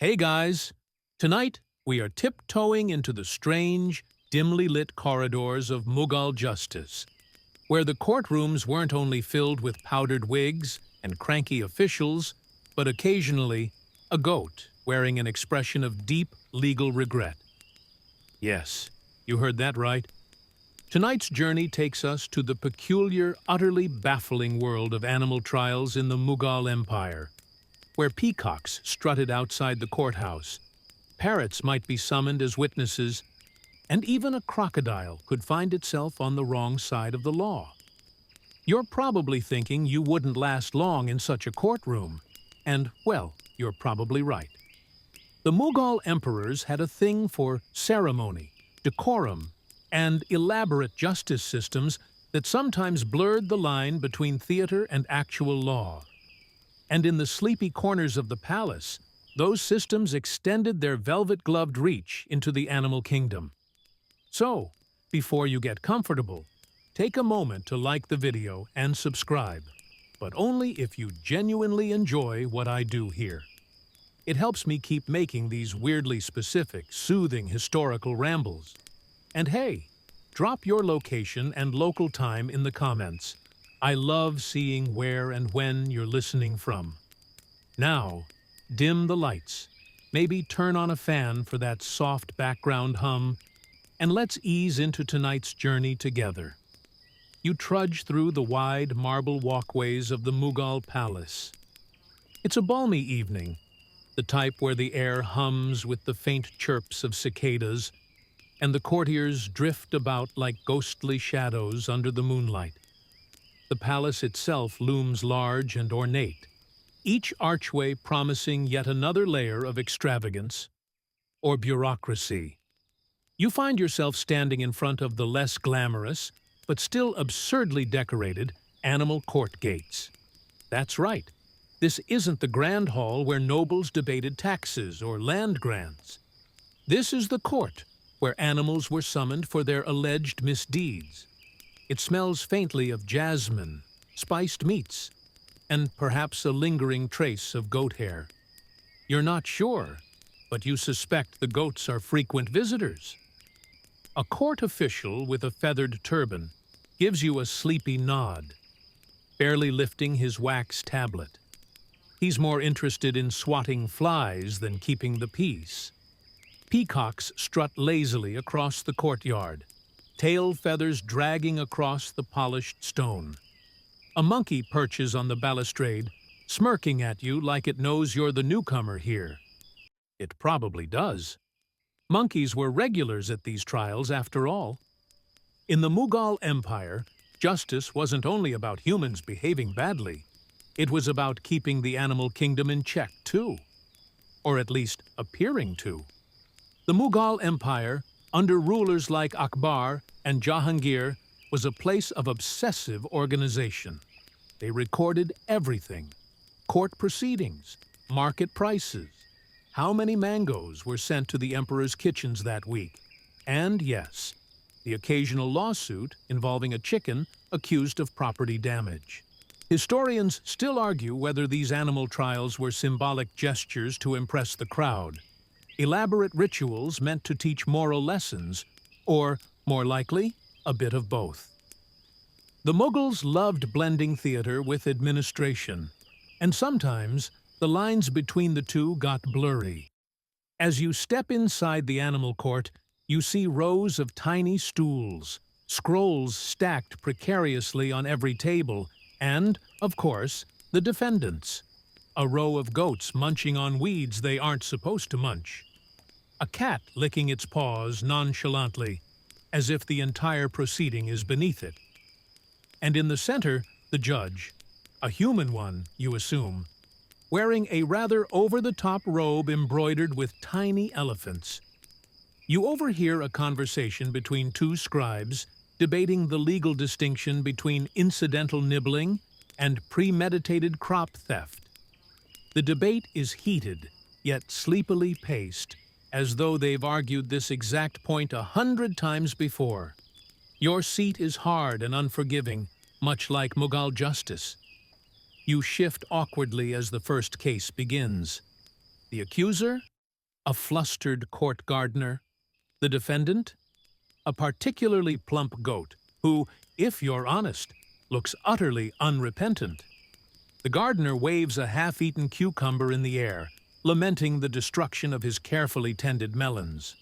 Hey guys! Tonight, we are tiptoeing into the strange, dimly lit corridors of Mughal justice, where the courtrooms weren't only filled with powdered wigs and cranky officials, but occasionally a goat wearing an expression of deep legal regret. Yes, you heard that right. Tonight's journey takes us to the peculiar, utterly baffling world of animal trials in the Mughal Empire, where peacocks strutted outside the courthouse, parrots might be summoned as witnesses, and even a crocodile could find itself on the wrong side of the law. You're probably thinking you wouldn't last long in such a courtroom, and, well, you're probably right. The Mughal emperors had a thing for ceremony, decorum, and elaborate justice systems that sometimes blurred the line between theater and actual law. And in the sleepy corners of the palace, those systems extended their velvet-gloved reach into the animal kingdom. So, before you get comfortable, take a moment to like the video and subscribe, but only if you genuinely enjoy what I do here. It helps me keep making these weirdly specific, soothing historical rambles. And hey, drop your location and local time in the comments. I love seeing where and when you're listening from. Now, dim the lights, maybe turn on a fan for that soft background hum, and let's ease into tonight's journey together. You trudge through the wide marble walkways of the Mughal palace. It's a balmy evening, the type where the air hums with the faint chirps of cicadas, and the courtiers drift about like ghostly shadows under the moonlight. The palace itself looms large and ornate, each archway promising yet another layer of extravagance or bureaucracy. You find yourself standing in front of the less glamorous, but still absurdly decorated, animal court gates. That's right. This isn't the grand hall where nobles debated taxes or land grants. This is the court where animals were summoned for their alleged misdeeds. It smells faintly of jasmine, spiced meats, and perhaps a lingering trace of goat hair. You're not sure, but you suspect the goats are frequent visitors. A court official with a feathered turban gives you a sleepy nod, barely lifting his wax tablet. He's more interested in swatting flies than keeping the peace. Peacocks strut lazily across the courtyard, tail feathers dragging across the polished stone. A monkey perches on the balustrade, smirking at you like it knows you're the newcomer here. It probably does. Monkeys were regulars at these trials, after all. In the Mughal Empire, justice wasn't only about humans behaving badly. It was about keeping the animal kingdom in check, too. Or at least appearing to. The Mughal Empire, under rulers like Akbar and Jahangir, was a place of obsessive organization. They recorded everything: court proceedings, market prices, how many mangoes were sent to the emperor's kitchens that week, and yes, the occasional lawsuit involving a chicken accused of property damage. Historians still argue whether these animal trials were symbolic gestures to impress the crowd, elaborate rituals meant to teach moral lessons, or, more likely, a bit of both. The Mughals loved blending theater with administration, and sometimes the lines between the two got blurry. As you step inside the animal court, you see rows of tiny stools, scrolls stacked precariously on every table, and, of course, the defendants. A row of goats munching on weeds they aren't supposed to munch. A cat licking its paws nonchalantly, as if the entire proceeding is beneath it. And in the center, the judge, a human one, you assume, wearing a rather over-the-top robe embroidered with tiny elephants. You overhear a conversation between two scribes debating the legal distinction between incidental nibbling and premeditated crop theft. The debate is heated, yet sleepily paced, as though they've argued this exact point 100 times before. Your seat is hard and unforgiving, much like Mughal justice. You shift awkwardly as the first case begins. The accuser? A flustered court gardener. The defendant? A particularly plump goat who, if you're honest, looks utterly unrepentant. The gardener waves a half-eaten cucumber in the air, lamenting the destruction of his carefully tended melons.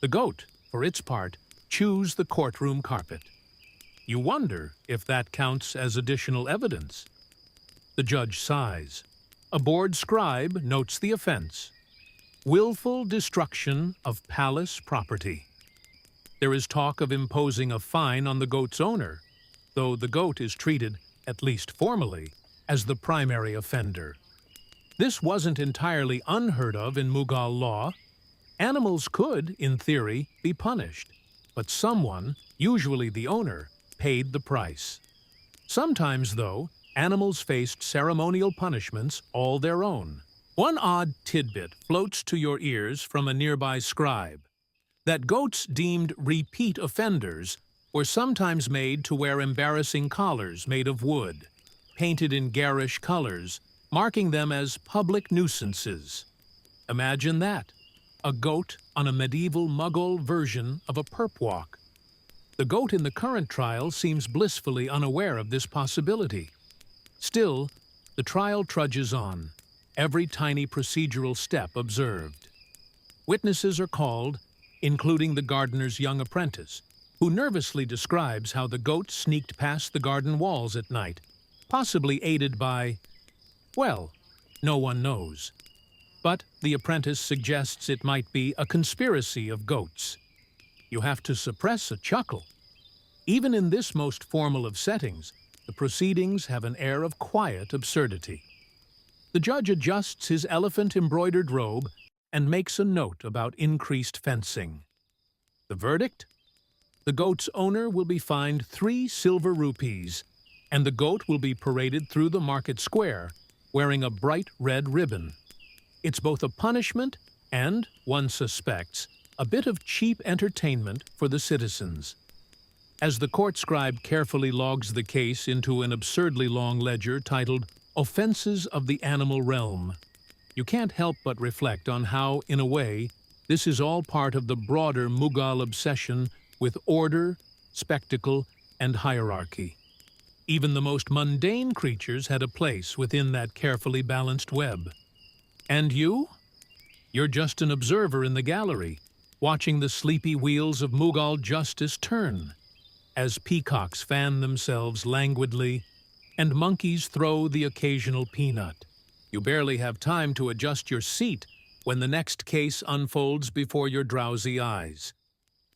The goat, for its part, chews the courtroom carpet. You wonder if that counts as additional evidence. The judge sighs. A bored scribe notes the offense: willful destruction of palace property. There is talk of imposing a fine on the goat's owner, though the goat is treated, at least formally, as the primary offender. This wasn't entirely unheard of in Mughal law. Animals could, in theory, be punished, but someone, usually the owner, paid the price. Sometimes, though, animals faced ceremonial punishments all their own. One odd tidbit floats to your ears from a nearby scribe: that goats deemed repeat offenders were sometimes made to wear embarrassing collars made of wood, painted in garish colors, marking them as public nuisances. Imagine that, a goat on a medieval Mughal version of a perp walk. The goat in the current trial seems blissfully unaware of this possibility. Still, the trial trudges on, every tiny procedural step observed. Witnesses are called, including the gardener's young apprentice, who nervously describes how the goat sneaked past the garden walls at night, possibly aided by, well, no one knows. But the apprentice suggests it might be a conspiracy of goats. You have to suppress a chuckle. Even in this most formal of settings, the proceedings have an air of quiet absurdity. The judge adjusts his elephant-embroidered robe and makes a note about increased fencing. The verdict? The goat's owner will be fined 3 silver rupees, and the goat will be paraded through the market square, wearing a bright red ribbon. It's both a punishment and, one suspects, a bit of cheap entertainment for the citizens. As the court scribe carefully logs the case into an absurdly long ledger titled Offenses of the Animal Realm, you can't help but reflect on how, in a way, this is all part of the broader Mughal obsession with order, spectacle, and hierarchy. Even the most mundane creatures had a place within that carefully balanced web. And you? You're just an observer in the gallery, watching the sleepy wheels of Mughal justice turn, as peacocks fan themselves languidly and monkeys throw the occasional peanut. You barely have time to adjust your seat when the next case unfolds before your drowsy eyes,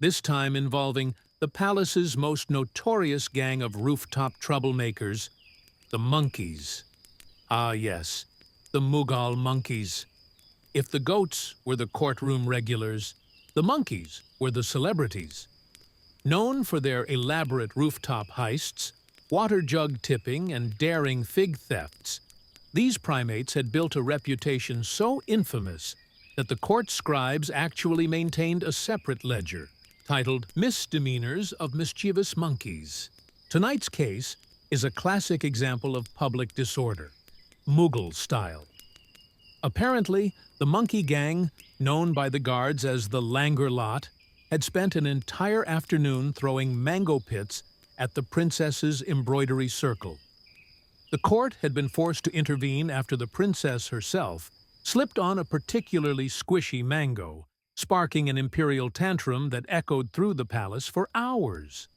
this time involving the palace's most notorious gang of rooftop troublemakers, the monkeys. Ah yes, the Mughal monkeys. If the goats were the courtroom regulars, the monkeys were the celebrities. Known for their elaborate rooftop heists, water jug tipping, and daring fig thefts, these primates had built a reputation so infamous that the court scribes actually maintained a separate ledger, titled Misdemeanors of Mischievous Monkeys. Tonight's case is a classic example of public disorder, Mughal style. Apparently, the monkey gang, known by the guards as the Langar Lot, had spent an entire afternoon throwing mango pits at the princess's embroidery circle. The court had been forced to intervene after the princess herself slipped on a particularly squishy mango, sparking an imperial tantrum that echoed through the palace for hours.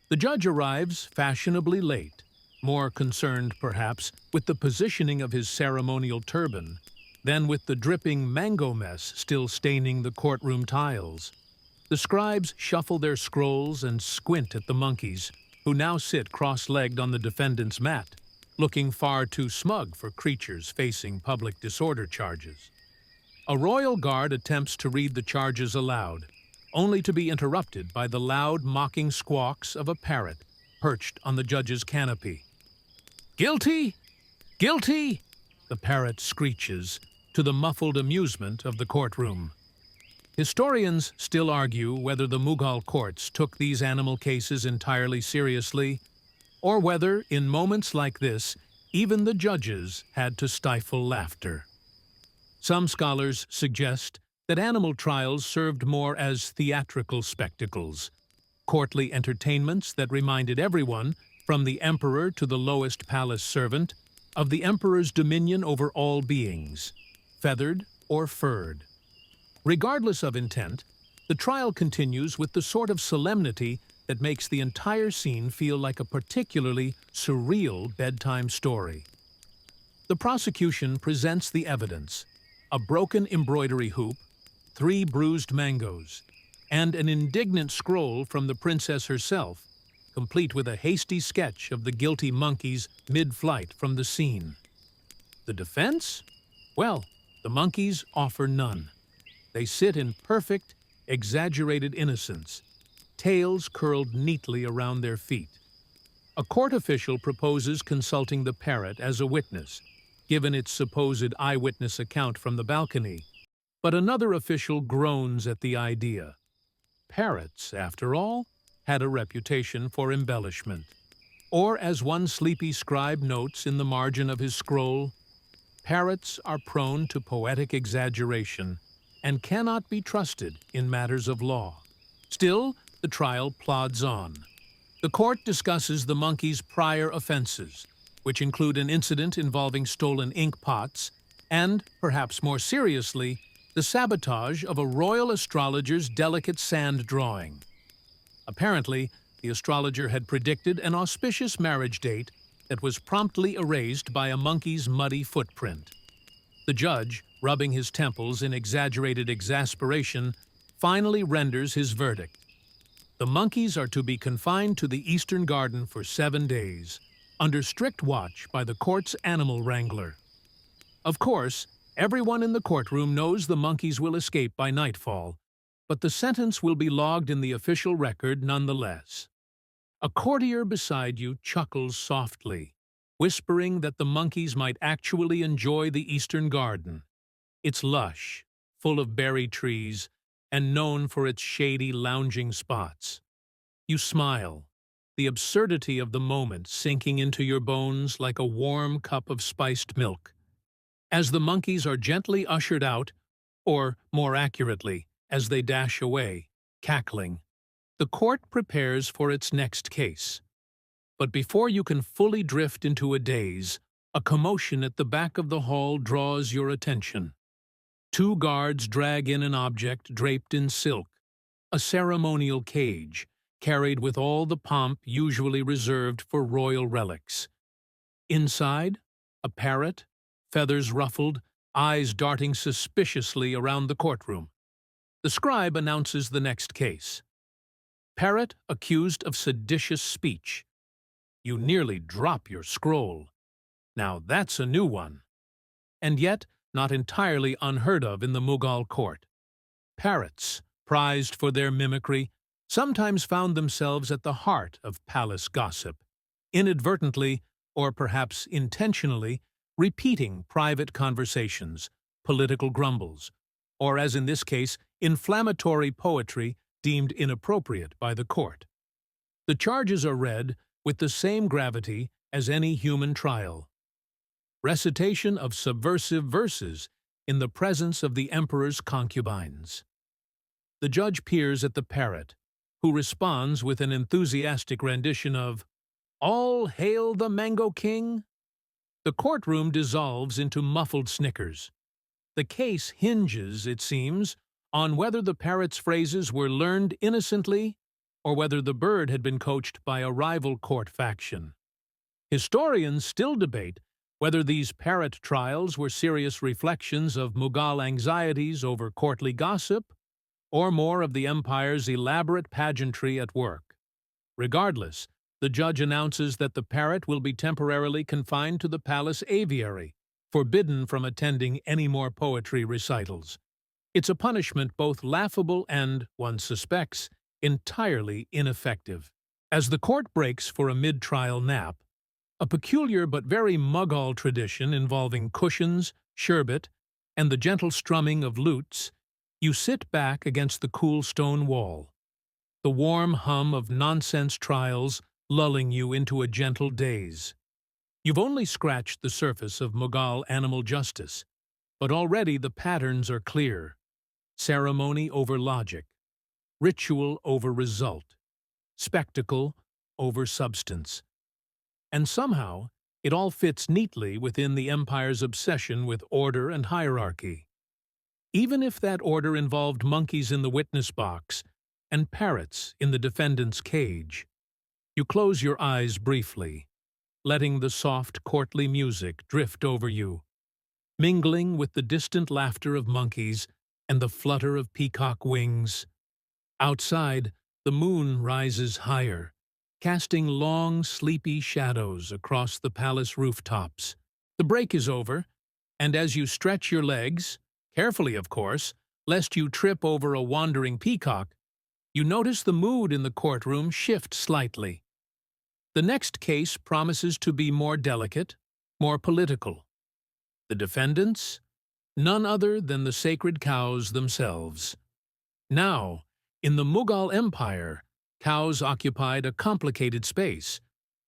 The judge arrives fashionably late, more concerned, perhaps, with the positioning of his ceremonial turban than with the dripping mango mess still staining the courtroom tiles. The scribes shuffle their scrolls and squint at the monkeys, who now sit cross-legged on the defendant's mat, looking far too smug for creatures facing public disorder charges. A royal guard attempts to read the charges aloud, only to be interrupted by the loud, mocking squawks of a parrot perched on the judge's canopy. "Guilty! Guilty!" the parrot screeches, to the muffled amusement of the courtroom. Historians still argue whether the Mughal courts took these animal cases entirely seriously, or whether, in moments like this, even the judges had to stifle laughter. Some scholars suggest that animal trials served more as theatrical spectacles, courtly entertainments that reminded everyone, from the emperor to the lowest palace servant, of the emperor's dominion over all beings, feathered or furred. Regardless of intent, the trial continues with the sort of solemnity that makes the entire scene feel like a particularly surreal bedtime story. The prosecution presents the evidence: a broken embroidery hoop, 3 bruised mangoes, and an indignant scroll from the princess herself, complete with a hasty sketch of the guilty monkeys mid-flight from the scene. The defense? Well, the monkeys offer none. They sit in perfect, exaggerated innocence, tails curled neatly around their feet. A court official proposes consulting the parrot as a witness, given its supposed eyewitness account from the balcony, but another official groans at the idea. Parrots, after all, had a reputation for embellishment. Or, as one sleepy scribe notes in the margin of his scroll, parrots are prone to poetic exaggeration and cannot be trusted in matters of law. Still, the trial plods on. The court discusses the monkey's prior offenses, which include an incident involving stolen ink pots and, perhaps more seriously, the sabotage of a royal astrologer's delicate sand drawing. Apparently, the astrologer had predicted an auspicious marriage date that was promptly erased by a monkey's muddy footprint. The judge, rubbing his temples in exaggerated exasperation, finally renders his verdict. The monkeys are to be confined to the Eastern Garden for 7 days, under strict watch by the court's animal wrangler. Of course, everyone in the courtroom knows the monkeys will escape by nightfall, but the sentence will be logged in the official record nonetheless. A courtier beside you chuckles softly, whispering that the monkeys might actually enjoy the Eastern Garden. It's lush, full of berry trees, and known for its shady lounging spots. You smile, the absurdity of the moment sinking into your bones like a warm cup of spiced milk. As the monkeys are gently ushered out, or, more accurately, as they dash away, cackling, the court prepares for its next case. But before you can fully drift into a daze, a commotion at the back of the hall draws your attention. 2 guards drag in an object draped in silk, a ceremonial cage, carried with all the pomp usually reserved for royal relics. Inside, a parrot, feathers ruffled, eyes darting suspiciously around the courtroom. The scribe announces the next case. Parrot accused of seditious speech. You nearly drop your scroll. Now that's a new one. And yet, not entirely unheard of in the Mughal court. Parrots, prized for their mimicry, sometimes found themselves at the heart of palace gossip, inadvertently, or perhaps intentionally, repeating private conversations, political grumbles, or, as in this case, inflammatory poetry deemed inappropriate by the court. The charges are read with the same gravity as any human trial. Recitation of subversive verses in the presence of the emperor's concubines. The judge peers at the parrot, who responds with an enthusiastic rendition of "All hail the Mango King!" The courtroom dissolves into muffled snickers. The case hinges, it seems, on whether the parrot's phrases were learned innocently or whether the bird had been coached by a rival court faction. Historians still debate whether these parrot trials were serious reflections of Mughal anxieties over courtly gossip or more of the empire's elaborate pageantry at work. Regardless, the judge announces that the parrot will be temporarily confined to the palace aviary, forbidden from attending any more poetry recitals. It's a punishment both laughable and, one suspects, entirely ineffective. As the court breaks for a mid-trial nap, a peculiar but very Mughal tradition involving cushions, sherbet, and the gentle strumming of lutes, you sit back against the cool stone wall, the warm hum of nonsense trials lulling you into a gentle daze. You've only scratched the surface of Mughal animal justice, But already the patterns are clear. Ceremony over logic, ritual over result, spectacle over substance. And somehow, it all fits neatly within the empire's obsession with order and hierarchy. Even if that order involved monkeys in the witness box and parrots in the defendant's cage. You close your eyes briefly, letting the soft, courtly music drift over you, mingling with the distant laughter of monkeys and the flutter of peacock wings. Outside, the moon rises higher, casting long, sleepy shadows across the palace rooftops. The break is over, and as you stretch your legs, carefully of course, lest you trip over a wandering peacock, you notice the mood in the courtroom shift slightly. The next case promises to be more delicate, more political. The defendants? None other than the sacred cows themselves. Now, in the Mughal Empire, cows occupied a complicated space,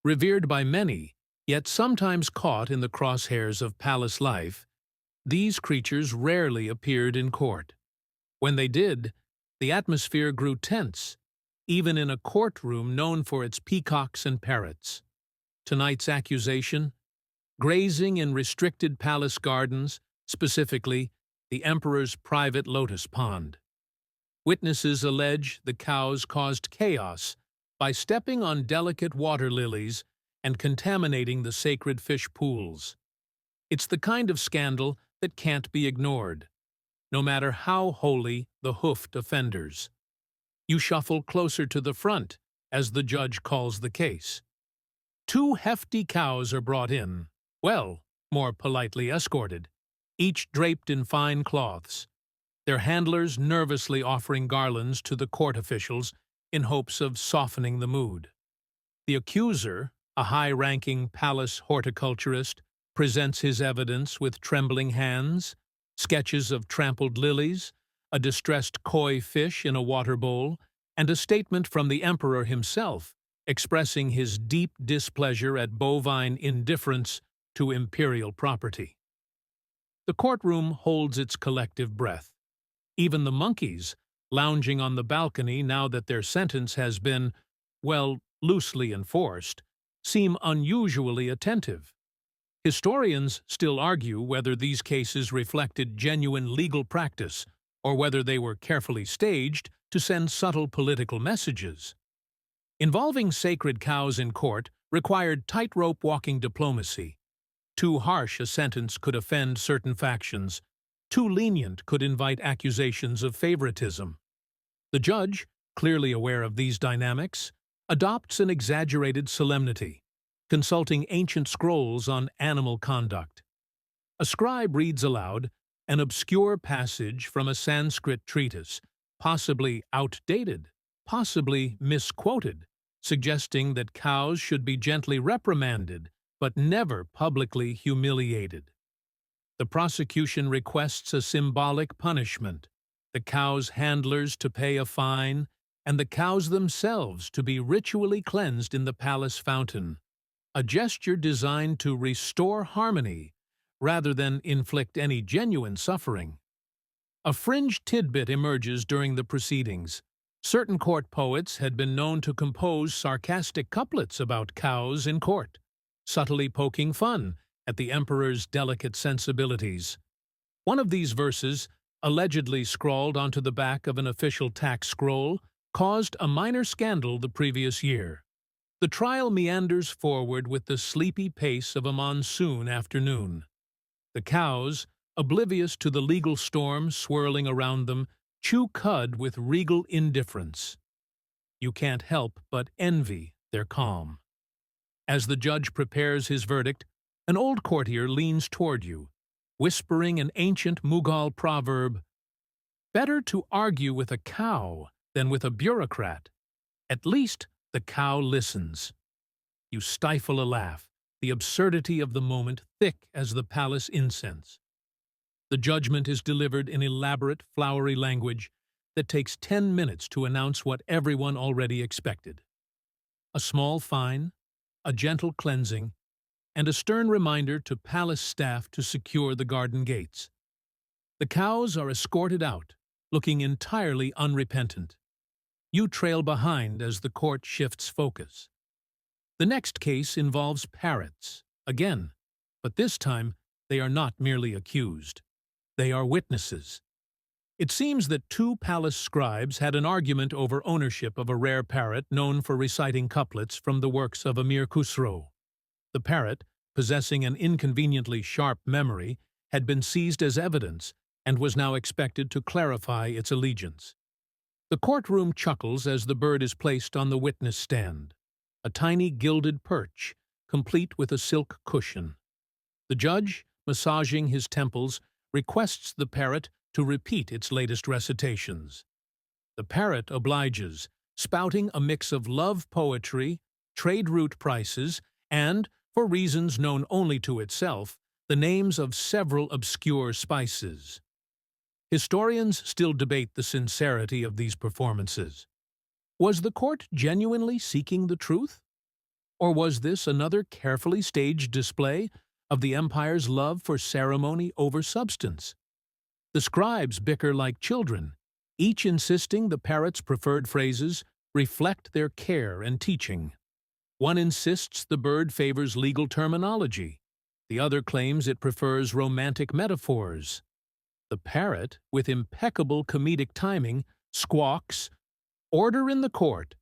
revered by many, yet sometimes caught in the crosshairs of palace life. These creatures rarely appeared in court. When they did, the atmosphere grew tense, even in a courtroom known for its peacocks and parrots. Tonight's accusation? Grazing in restricted palace gardens, specifically the emperor's private lotus pond. Witnesses allege the cows caused chaos by stepping on delicate water lilies and contaminating the sacred fish pools. It's the kind of scandal that can't be ignored, no matter how holy the hoofed offenders. You shuffle closer to the front as the judge calls the case. Two hefty cows are brought in, well, more politely escorted, each draped in fine cloths, their handlers nervously offering garlands to the court officials in hopes of softening the mood. The accuser, a high-ranking palace horticulturist, presents his evidence with trembling hands, sketches of trampled lilies, a distressed koi fish in a water bowl, and a statement from the emperor himself expressing his deep displeasure at bovine indifference to imperial property. The courtroom holds its collective breath. Even the monkeys, lounging on the balcony now that their sentence has been, well, loosely enforced, seem unusually attentive. Historians still argue whether these cases reflected genuine legal practice or whether they were carefully staged to send subtle political messages. Involving sacred cows in court required tightrope walking diplomacy. Too harsh a sentence could offend certain factions. Too lenient could invite accusations of favoritism. The judge, clearly aware of these dynamics, adopts an exaggerated solemnity, consulting ancient scrolls on animal conduct. A scribe reads aloud an obscure passage from a Sanskrit treatise, possibly outdated, possibly misquoted, suggesting that cows should be gently reprimanded but never publicly humiliated. The prosecution requests a symbolic punishment, the cows' handlers to pay a fine, and the cows themselves to be ritually cleansed in the palace fountain, a gesture designed to restore harmony rather than inflict any genuine suffering. A fringe tidbit emerges during the proceedings. Certain court poets had been known to compose sarcastic couplets about cows in court, subtly poking fun at the emperor's delicate sensibilities. One of these verses, allegedly scrawled onto the back of an official tax scroll, caused a minor scandal the previous year. The trial meanders forward with the sleepy pace of a monsoon afternoon. The cows, oblivious to the legal storm swirling around them, chew cud with regal indifference. You can't help but envy their calm. As the judge prepares his verdict, an old courtier leans toward you, whispering an ancient Mughal proverb, "Better to argue with a cow than with a bureaucrat. At least the cow listens." You stifle a laugh, the absurdity of the moment thick as the palace incense. The judgment is delivered in elaborate, flowery language that takes 10 minutes to announce what everyone already expected. A small fine, a gentle cleansing, and a stern reminder to palace staff to secure the garden gates. The cows are escorted out, looking entirely unrepentant. You trail behind as the court shifts focus. The next case involves parrots, again, but this time they are not merely accused. They are witnesses. It seems that two palace scribes had an argument over ownership of a rare parrot known for reciting couplets from the works of Amir Khusro. The parrot, possessing an inconveniently sharp memory, had been seized as evidence and was now expected to clarify its allegiance. The courtroom chuckles as the bird is placed on the witness stand, a tiny gilded perch, complete with a silk cushion. The judge, massaging his temples, requests the parrot to repeat its latest recitations. The parrot obliges, spouting a mix of love poetry, trade route prices, and, for reasons known only to itself, the names of several obscure spices. Historians still debate the sincerity of these performances. Was the court genuinely seeking the truth? Or was this another carefully staged display of the empire's love for ceremony over substance? The scribes bicker like children, each insisting the parrot's preferred phrases reflect their care and teaching. One insists the bird favors legal terminology. The other claims it prefers romantic metaphors. The parrot, with impeccable comedic timing, squawks, "Order in the court,"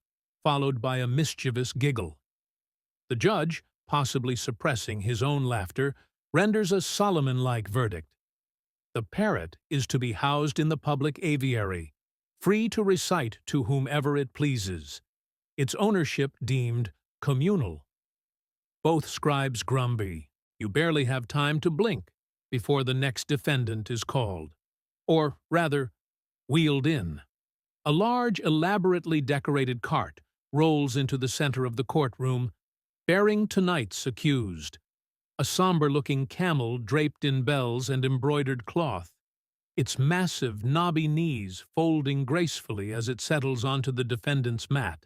followed by a mischievous giggle. The judge, possibly suppressing his own laughter, renders a Solomon-like verdict. The parrot is to be housed in the public aviary, free to recite to whomever it pleases, its ownership deemed communal. Both scribes grumpy. You barely have time to blink before the next defendant is called, or rather, wheeled in. A large, elaborately decorated cart rolls into the center of the courtroom, bearing tonight's accused, a somber-looking camel draped in bells and embroidered cloth, its massive, knobby knees folding gracefully as it settles onto the defendant's mat.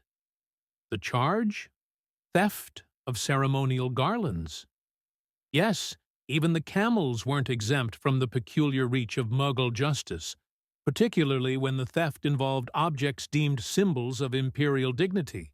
The charge? Theft of ceremonial garlands. Yes, even the camels weren't exempt from the peculiar reach of Mughal justice, particularly when the theft involved objects deemed symbols of imperial dignity.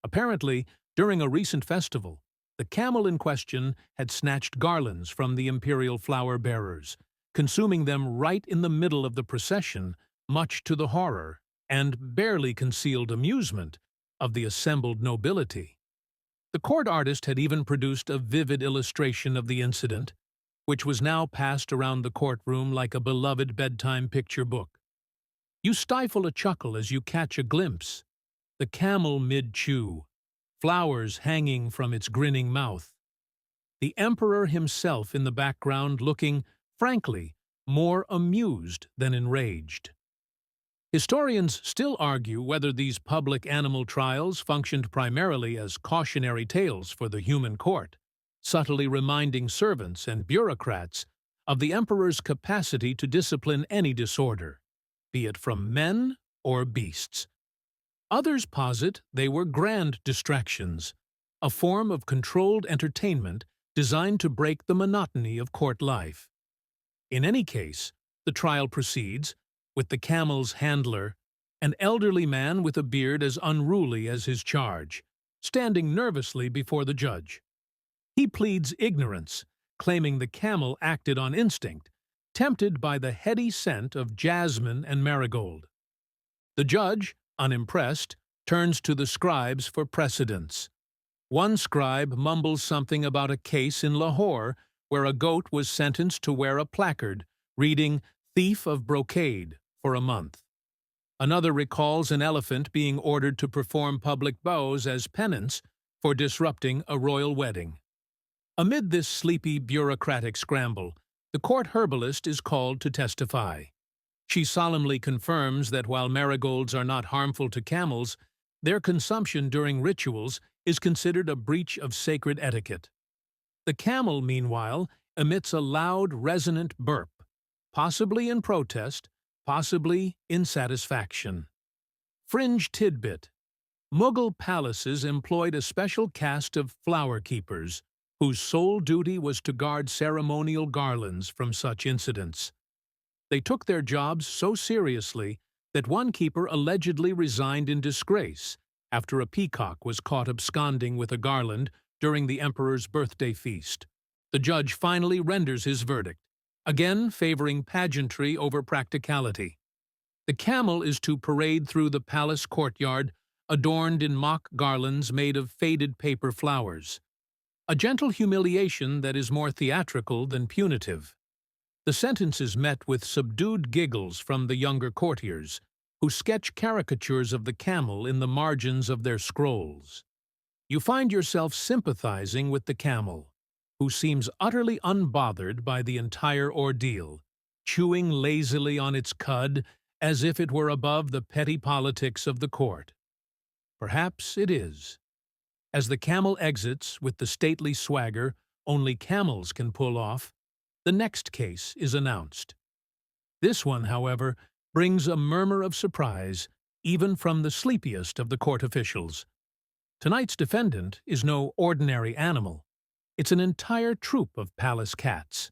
Apparently, during a recent festival, the camel in question had snatched garlands from the imperial flower-bearers, consuming them right in the middle of the procession, much to the horror and barely concealed amusement of the assembled nobility. The court artist had even produced a vivid illustration of the incident, which was now passed around the courtroom like a beloved bedtime picture book. You stifle a chuckle as you catch a glimpse. The camel mid-chew, flowers hanging from its grinning mouth. The emperor himself in the background looking, frankly, more amused than enraged. Historians still argue whether these public animal trials functioned primarily as cautionary tales for the human court, subtly reminding servants and bureaucrats of the emperor's capacity to discipline any disorder, be it from men or beasts. Others posit they were grand distractions, a form of controlled entertainment designed to break the monotony of court life. In any case, the trial proceeds, with the camel's handler, an elderly man with a beard as unruly as his charge, standing nervously before the judge. He pleads ignorance, claiming the camel acted on instinct, tempted by the heady scent of jasmine and marigold. The judge, unimpressed, turns to the scribes for precedence. One scribe mumbles something about a case in Lahore where a goat was sentenced to wear a placard reading "Thief of Brocade" for a month. Another recalls an elephant being ordered to perform public bows as penance for disrupting a royal wedding. Amid this sleepy bureaucratic scramble, the court herbalist is called to testify. She solemnly confirms that while marigolds are not harmful to camels, their consumption during rituals is considered a breach of sacred etiquette. The camel, meanwhile, emits a loud, resonant burp, possibly in protest, possibly in satisfaction. Fringe tidbit: Mughal palaces employed a special caste of flower keepers, whose sole duty was to guard ceremonial garlands from such incidents. They took their jobs so seriously that one keeper allegedly resigned in disgrace after a peacock was caught absconding with a garland during the emperor's birthday feast. The judge finally renders his verdict, again favoring pageantry over practicality. The camel is to parade through the palace courtyard adorned in mock garlands made of faded paper flowers, a gentle humiliation that is more theatrical than punitive. The sentence is met with subdued giggles from the younger courtiers, who sketch caricatures of the camel in the margins of their scrolls. You find yourself sympathizing with the camel, who seems utterly unbothered by the entire ordeal, chewing lazily on its cud as if it were above the petty politics of the court. Perhaps it is. As the camel exits with the stately swagger only camels can pull off, the next case is announced. This one, however, brings a murmur of surprise even from the sleepiest of the court officials. Tonight's defendant is no ordinary animal. It's an entire troop of palace cats.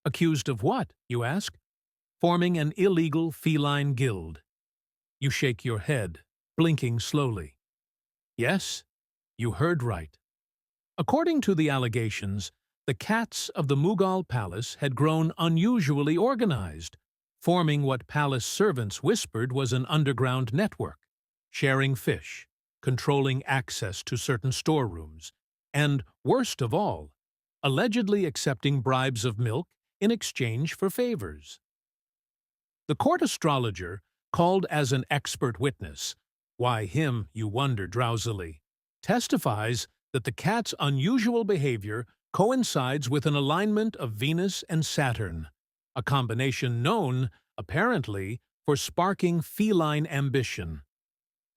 Accused of what, you ask? Forming an illegal feline guild. You shake your head, blinking slowly. Yes, you heard right. According to the allegations, the cats of the Mughal palace had grown unusually organized, forming what palace servants whispered was an underground network, sharing fish, controlling access to certain storerooms, and, worst of all, allegedly accepting bribes of milk in exchange for favors. The court astrologer, called as an expert witness, why him, you wonder drowsily, testifies that the cat's unusual behavior coincides with an alignment of Venus and Saturn, a combination known, apparently, for sparking feline ambition.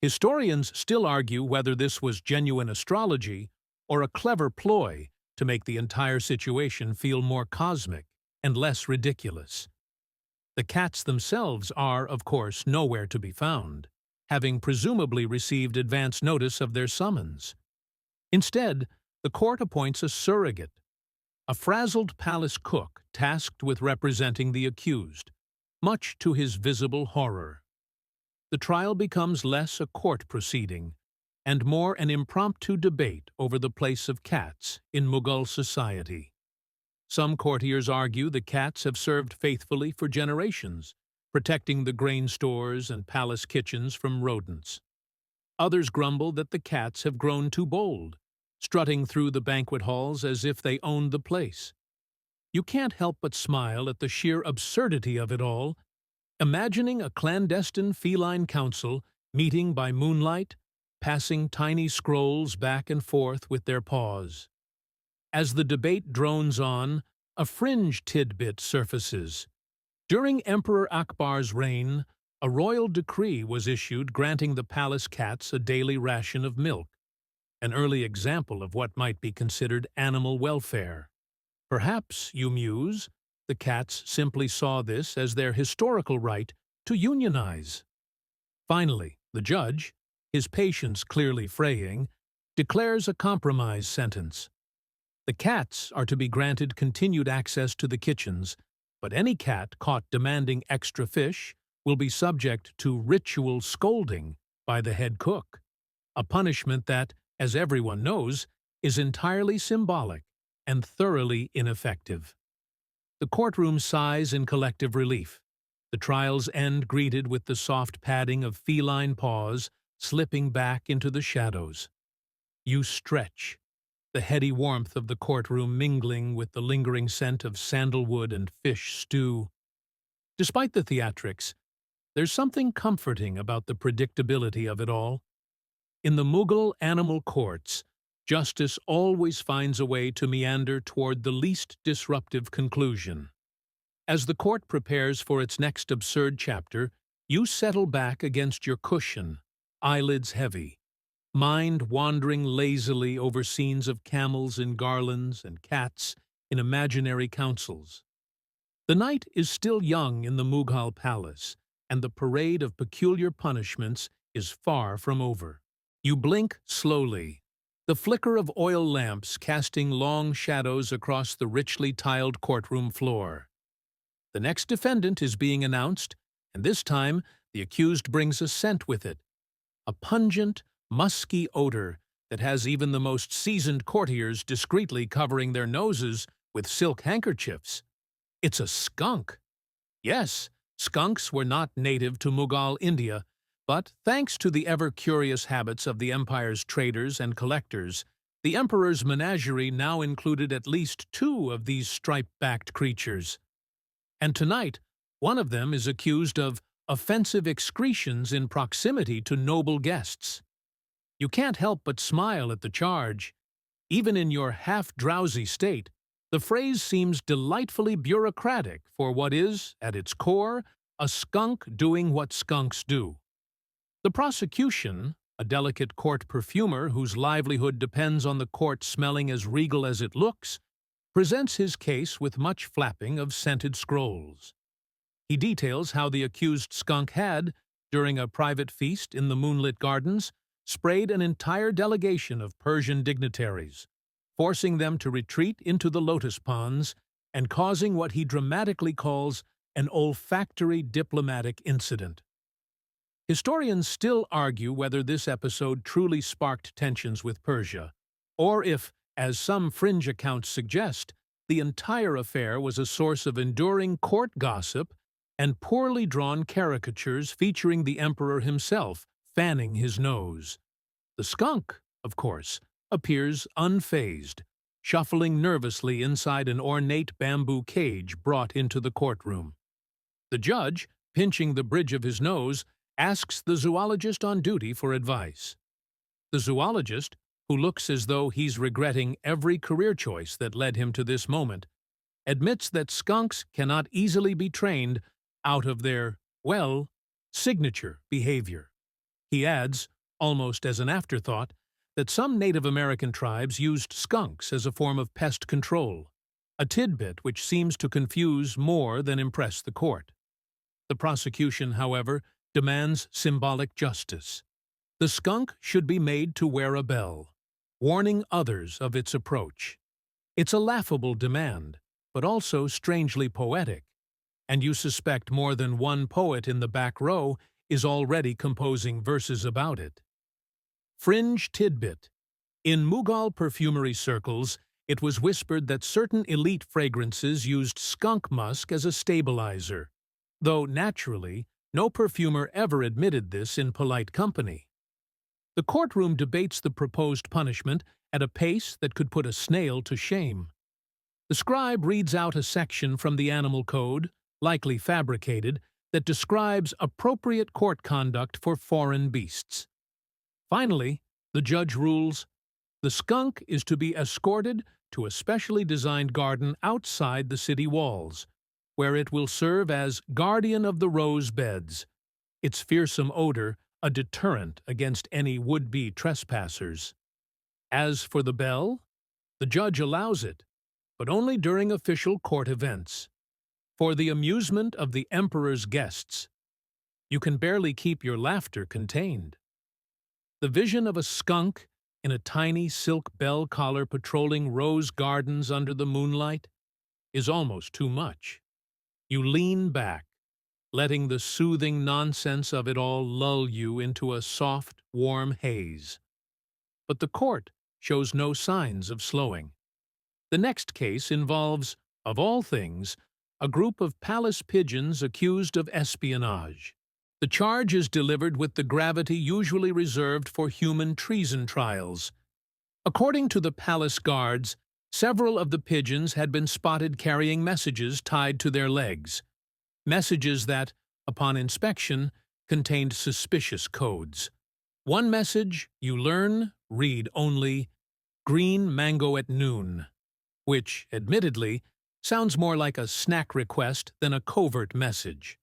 Historians still argue whether this was genuine astrology or a clever ploy to make the entire situation feel more cosmic and less ridiculous. The cats themselves are, of course, nowhere to be found, having presumably received advance notice of their summons. Instead, the court appoints a surrogate, a frazzled palace cook tasked with representing the accused, much to his visible horror. The trial becomes less a court proceeding and more an impromptu debate over the place of cats in Mughal society. Some courtiers argue the cats have served faithfully for generations, protecting the grain stores and palace kitchens from rodents. Others grumble that the cats have grown too bold, strutting through the banquet halls as if they owned the place. You can't help but smile at the sheer absurdity of it all, imagining a clandestine feline council meeting by moonlight, passing tiny scrolls back and forth with their paws. As the debate drones on, a fringe tidbit surfaces. During Emperor Akbar's reign, a royal decree was issued granting the palace cats a daily ration of milk, an early example of what might be considered animal welfare. Perhaps, you muse, the cats simply saw this as their historical right to unionize. Finally, the judge, his patience clearly fraying, declares a compromise sentence. The cats are to be granted continued access to the kitchens, but any cat caught demanding extra fish will be subject to ritual scolding by the head cook, a punishment that, as everyone knows, is entirely symbolic and thoroughly ineffective. The courtroom sighs in collective relief, the trial's end greeted with the soft padding of feline paws slipping back into the shadows. You stretch, the heady warmth of the courtroom mingling with the lingering scent of sandalwood and fish stew. Despite the theatrics, there's something comforting about the predictability of it all. In the Mughal animal courts, justice always finds a way to meander toward the least disruptive conclusion. As the court prepares for its next absurd chapter, you settle back against your cushion, eyelids heavy, mind wandering lazily over scenes of camels in garlands and cats in imaginary councils. The night is still young in the Mughal palace, and the parade of peculiar punishments is far from over. You blink slowly, the flicker of oil lamps casting long shadows across the richly tiled courtroom floor. The next defendant is being announced, and this time the accused brings a scent with it, a pungent, musky odor that has even the most seasoned courtiers discreetly covering their noses with silk handkerchiefs. It's a skunk. Yes, skunks were not native to Mughal India, but thanks to the ever-curious habits of the empire's traders and collectors, the emperor's menagerie now included at least 2 of these stripe-backed creatures. And tonight, one of them is accused of offensive excretions in proximity to noble guests. You can't help but smile at the charge. Even in your half-drowsy state, the phrase seems delightfully bureaucratic for what is, at its core, a skunk doing what skunks do. The prosecution, a delicate court perfumer whose livelihood depends on the court smelling as regal as it looks, presents his case with much flapping of scented scrolls. He details how the accused skunk had, during a private feast in the moonlit gardens, sprayed an entire delegation of Persian dignitaries, forcing them to retreat into the lotus ponds and causing what he dramatically calls an olfactory diplomatic incident. Historians still argue whether this episode truly sparked tensions with Persia, or if, as some fringe accounts suggest, the entire affair was a source of enduring court gossip and poorly drawn caricatures featuring the emperor himself fanning his nose. The skunk, of course, appears unfazed, shuffling nervously inside an ornate bamboo cage brought into the courtroom. The judge, pinching the bridge of his nose, asks the zoologist on duty for advice. The zoologist, who looks as though he's regretting every career choice that led him to this moment, admits that skunks cannot easily be trained out of their, well, signature behavior. He adds, almost as an afterthought, that some Native American tribes used skunks as a form of pest control, a tidbit which seems to confuse more than impress the court. The prosecution, however, demands symbolic justice. The skunk should be made to wear a bell, warning others of its approach. It's a laughable demand, but also strangely poetic, and you suspect more than one poet in the back row is already composing verses about it. Fringe tidbit. In Mughal perfumery circles, it was whispered that certain elite fragrances used skunk musk as a stabilizer, though naturally, no perfumer ever admitted this in polite company. The courtroom debates the proposed punishment at a pace that could put a snail to shame. The scribe reads out a section from the animal code, likely fabricated, that describes appropriate court conduct for foreign beasts. Finally, the judge rules, the skunk is to be escorted to a specially designed garden outside the city walls, where it will serve as guardian of the rose beds, its fearsome odor a deterrent against any would-be trespassers. As for the bell, the judge allows it, but only during official court events. For the amusement of the emperor's guests, you can barely keep your laughter contained. The vision of a skunk in a tiny silk bell collar patrolling rose gardens under the moonlight is almost too much. You lean back, letting the soothing nonsense of it all lull you into a soft, warm haze. But the court shows no signs of slowing. The next case involves, of all things, a group of palace pigeons accused of espionage. The charge is delivered with the gravity usually reserved for human treason trials. According to the palace guards, several of the pigeons had been spotted carrying messages tied to their legs. Messages that, upon inspection, contained suspicious codes. One message, you learn, read only, "Green mango at noon," which, admittedly, sounds more like a snack request than a covert message.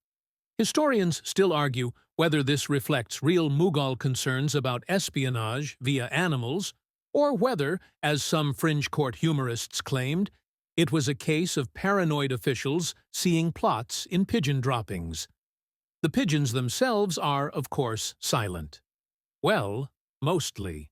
Historians still argue whether this reflects real Mughal concerns about espionage via animals, or whether, as some fringe court humorists claimed, it was a case of paranoid officials seeing plots in pigeon droppings. The pigeons themselves are, of course, silent. Well, mostly.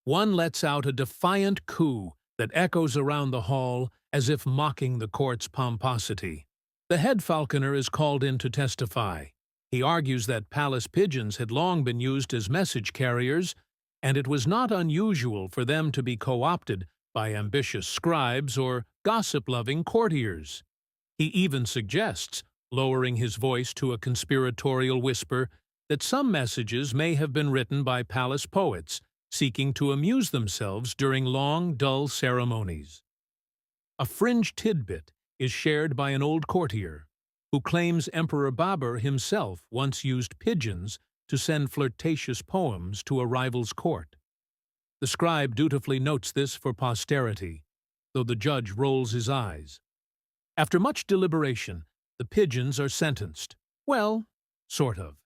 One lets out a defiant coo that echoes around the hall as if mocking the court's pomposity. The head falconer is called in to testify. He argues that palace pigeons had long been used as message carriers, and it was not unusual for them to be co-opted by ambitious scribes or gossip-loving courtiers. He even suggests, lowering his voice to a conspiratorial whisper, that some messages may have been written by palace poets seeking to amuse themselves during long, dull ceremonies. A fringe tidbit is shared by an old courtier who claims Emperor Babur himself once used pigeons to send flirtatious poems to a rival's court. The scribe dutifully notes this for posterity, though the judge rolls his eyes. After much deliberation, the pigeons are sentenced. Well, sort of.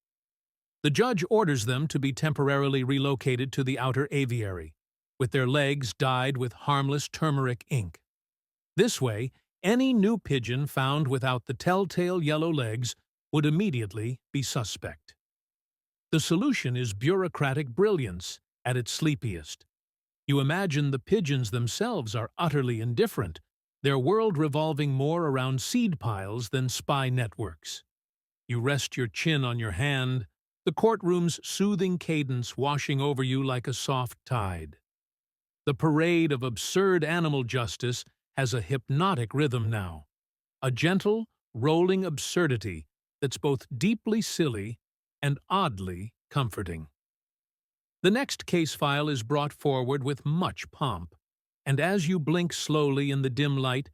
The judge orders them to be temporarily relocated to the outer aviary, with their legs dyed with harmless turmeric ink. This way, any new pigeon found without the telltale yellow legs would immediately be suspect. The solution is bureaucratic brilliance at its sleepiest. You imagine the pigeons themselves are utterly indifferent, their world revolving more around seed piles than spy networks. You rest your chin on your hand, the courtroom's soothing cadence washing over you like a soft tide. The parade of absurd animal justice has a hypnotic rhythm now, a gentle, rolling absurdity that's both deeply silly and oddly comforting. The next case file is brought forward with much pomp, and as you blink slowly in the dim light,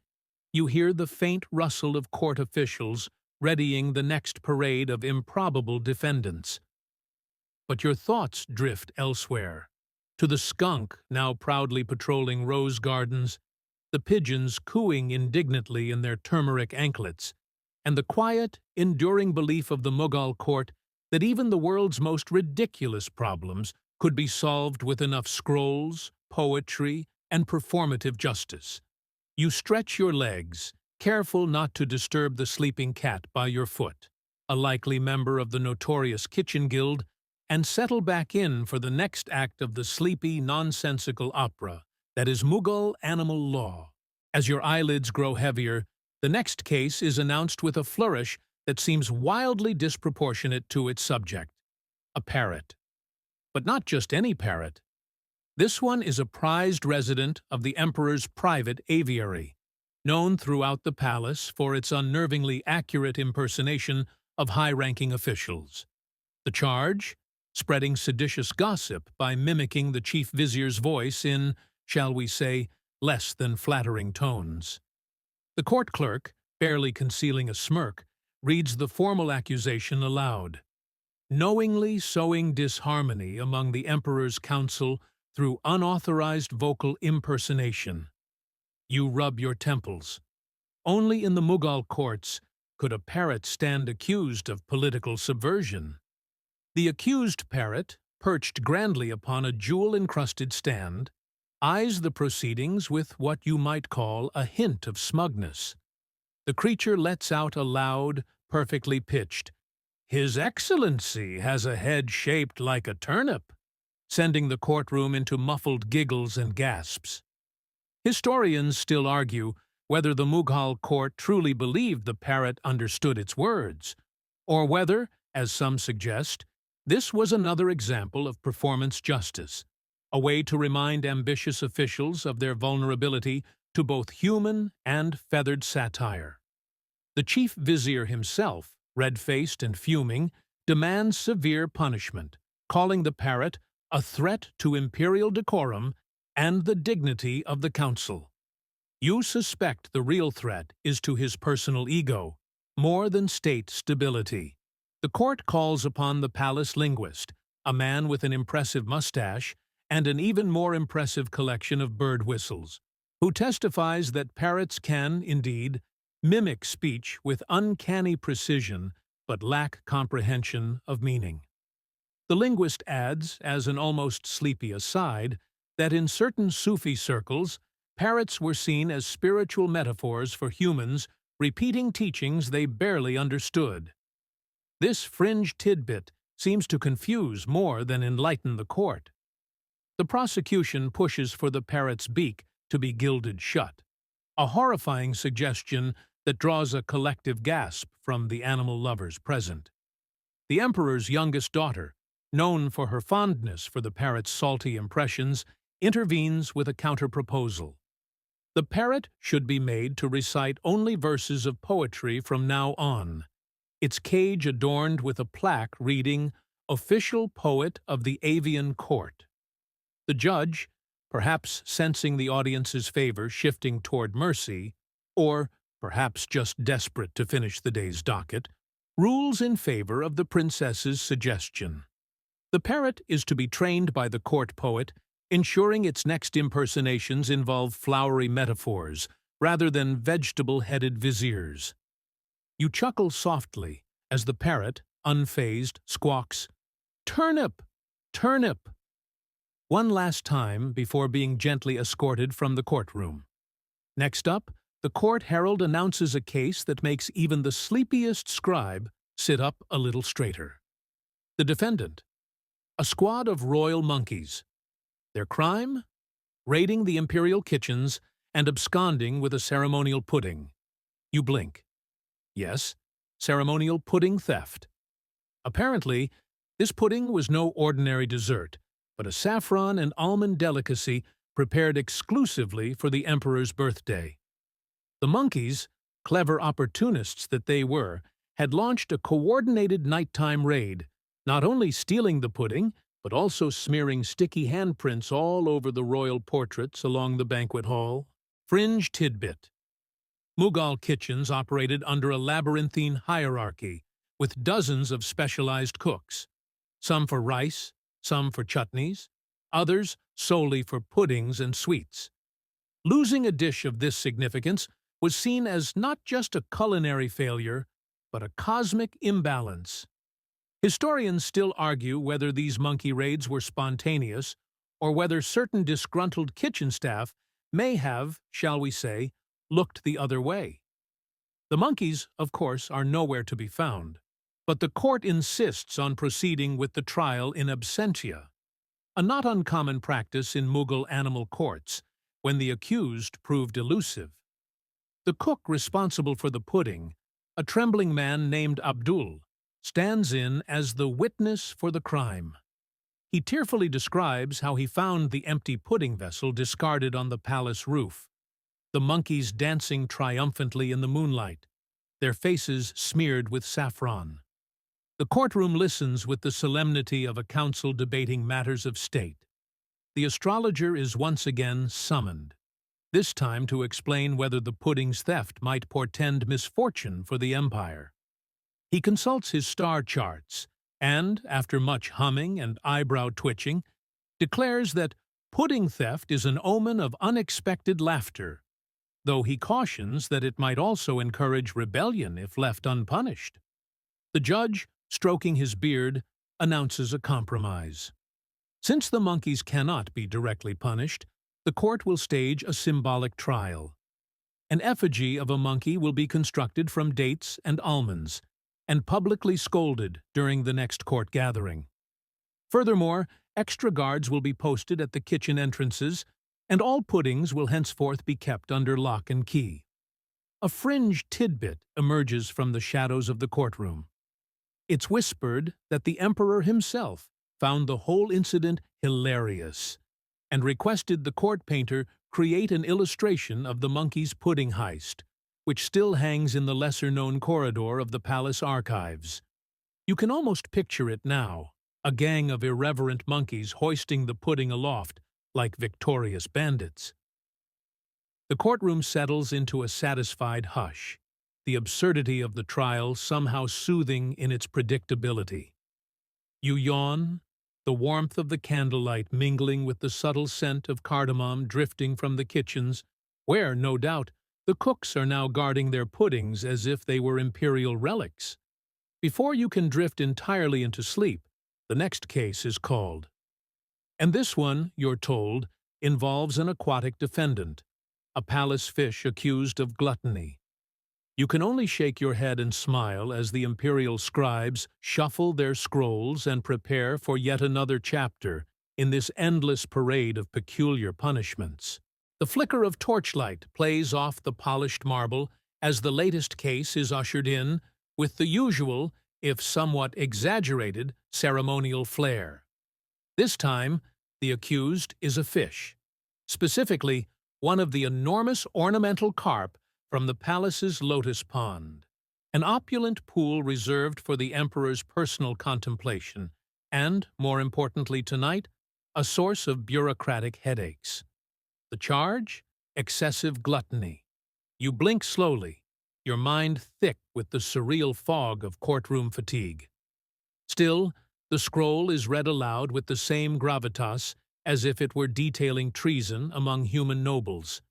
you hear the faint rustle of court officials readying the next parade of improbable defendants. But your thoughts drift elsewhere, to the skunk now proudly patrolling rose gardens, the pigeons cooing indignantly in their turmeric anklets, and the quiet, enduring belief of the Mughal court that even the world's most ridiculous problems could be solved with enough scrolls, poetry, and performative justice. You stretch your legs, careful not to disturb the sleeping cat by your foot, a likely member of the notorious kitchen guild, and settle back in for the next act of the sleepy, nonsensical opera that is Mughal animal law. As your eyelids grow heavier, the next case is announced with a flourish that seems wildly disproportionate to its subject: a parrot. But not just any parrot. This one is a prized resident of the emperor's private aviary, known throughout the palace for its unnervingly accurate impersonation of high-ranking officials. The charge? Spreading seditious gossip by mimicking the chief vizier's voice in, shall we say, less than flattering tones. The court clerk, barely concealing a smirk, reads the formal accusation aloud. Knowingly sowing disharmony among the emperor's council through unauthorized vocal impersonation. You rub your temples. Only in the Mughal courts could a parrot stand accused of political subversion. The accused parrot, perched grandly upon a jewel-encrusted stand, eyes the proceedings with what you might call a hint of smugness. The creature lets out a loud, perfectly pitched, "His Excellency has a head shaped like a turnip," sending the courtroom into muffled giggles and gasps. Historians still argue whether the Mughal court truly believed the parrot understood its words, or whether, as some suggest, this was another example of performance justice, a way to remind ambitious officials of their vulnerability to both human and feathered satire. The chief vizier himself, red-faced and fuming, demands severe punishment, calling the parrot a threat to imperial decorum and the dignity of the council. You suspect the real threat is to his personal ego, more than state stability. The court calls upon the palace linguist, a man with an impressive mustache and an even more impressive collection of bird whistles, who testifies that parrots can, indeed, mimic speech with uncanny precision but lack comprehension of meaning. The linguist adds, as an almost sleepy aside, that in certain Sufi circles, parrots were seen as spiritual metaphors for humans repeating teachings they barely understood. This fringe tidbit seems to confuse more than enlighten the court. The prosecution pushes for the parrot's beak to be gilded shut, a horrifying suggestion that draws a collective gasp from the animal lovers present. The emperor's youngest daughter, known for her fondness for the parrot's salty impressions, intervenes with a counter-proposal. The parrot should be made to recite only verses of poetry from now on, its cage adorned with a plaque reading, "Official Poet of the Avian Court." The judge, perhaps sensing the audience's favor shifting toward mercy, or perhaps just desperate to finish the day's docket, rules in favor of the princess's suggestion. The parrot is to be trained by the court poet, ensuring its next impersonations involve flowery metaphors rather than vegetable-headed viziers. You chuckle softly as the parrot, unfazed, squawks, "Turnip! Turnip!" one last time before being gently escorted from the courtroom. Next up, the court herald announces a case that makes even the sleepiest scribe sit up a little straighter. The defendant: a squad of royal monkeys. Their crime? Raiding the imperial kitchens and absconding with a ceremonial pudding. You blink. Yes, ceremonial pudding theft. Apparently, this pudding was no ordinary dessert, but a saffron and almond delicacy prepared exclusively for the emperor's birthday. The monkeys, clever opportunists that they were, had launched a coordinated nighttime raid, not only stealing the pudding, but also smearing sticky handprints all over the royal portraits along the banquet hall. Fringe tidbit: Mughal kitchens operated under a labyrinthine hierarchy, with dozens of specialized cooks, some for rice, some for chutneys, others solely for puddings and sweets. Losing a dish of this significance was seen as not just a culinary failure, but a cosmic imbalance. Historians still argue whether these monkey raids were spontaneous or whether certain disgruntled kitchen staff may have, shall we say, looked the other way. The monkeys, of course, are nowhere to be found, but the court insists on proceeding with the trial in absentia, a not uncommon practice in Mughal animal courts when the accused proved elusive. The cook responsible for the pudding, a trembling man named Abdul, stands in as the witness for the crime. He tearfully describes how he found the empty pudding vessel discarded on the palace roof, the monkeys dancing triumphantly in the moonlight, their faces smeared with saffron. The courtroom listens with the solemnity of a council debating matters of state. The astrologer is once again summoned, this time to explain whether the pudding's theft might portend misfortune for the empire. He consults his star charts and, after much humming and eyebrow twitching, declares that pudding theft is an omen of unexpected laughter, though he cautions that it might also encourage rebellion if left unpunished. The judge, stroking his beard, announces a compromise. Since the monkeys cannot be directly punished, the court will stage a symbolic trial. An effigy of a monkey will be constructed from dates and almonds, and publicly scolded during the next court gathering. Furthermore, extra guards will be posted at the kitchen entrances, and all puddings will henceforth be kept under lock and key. A fringe tidbit emerges from the shadows of the courtroom. It's whispered that the emperor himself found the whole incident hilarious and requested the court painter create an illustration of the monkey's pudding heist, which still hangs in the lesser-known corridor of the palace archives. You can almost picture it now, a gang of irreverent monkeys hoisting the pudding aloft like victorious bandits. The courtroom settles into a satisfied hush, the absurdity of the trial somehow soothing in its predictability. You yawn, the warmth of the candlelight mingling with the subtle scent of cardamom drifting from the kitchens, where, no doubt, the cooks are now guarding their puddings as if they were imperial relics. Before you can drift entirely into sleep, the next case is called. And this one, you're told, involves an aquatic defendant, a palace fish accused of gluttony. You can only shake your head and smile as the imperial scribes shuffle their scrolls and prepare for yet another chapter in this endless parade of peculiar punishments. The flicker of torchlight plays off the polished marble as the latest case is ushered in with the usual, if somewhat exaggerated, ceremonial flair. This time, the accused is a fish, specifically one of the enormous ornamental carp from the palace's lotus pond, an opulent pool reserved for the emperor's personal contemplation, and, more importantly tonight, a source of bureaucratic headaches. The charge? Excessive gluttony. You blink slowly, your mind thick with the surreal fog of courtroom fatigue. Still, the scroll is read aloud with the same gravitas as if it were detailing treason among human nobles.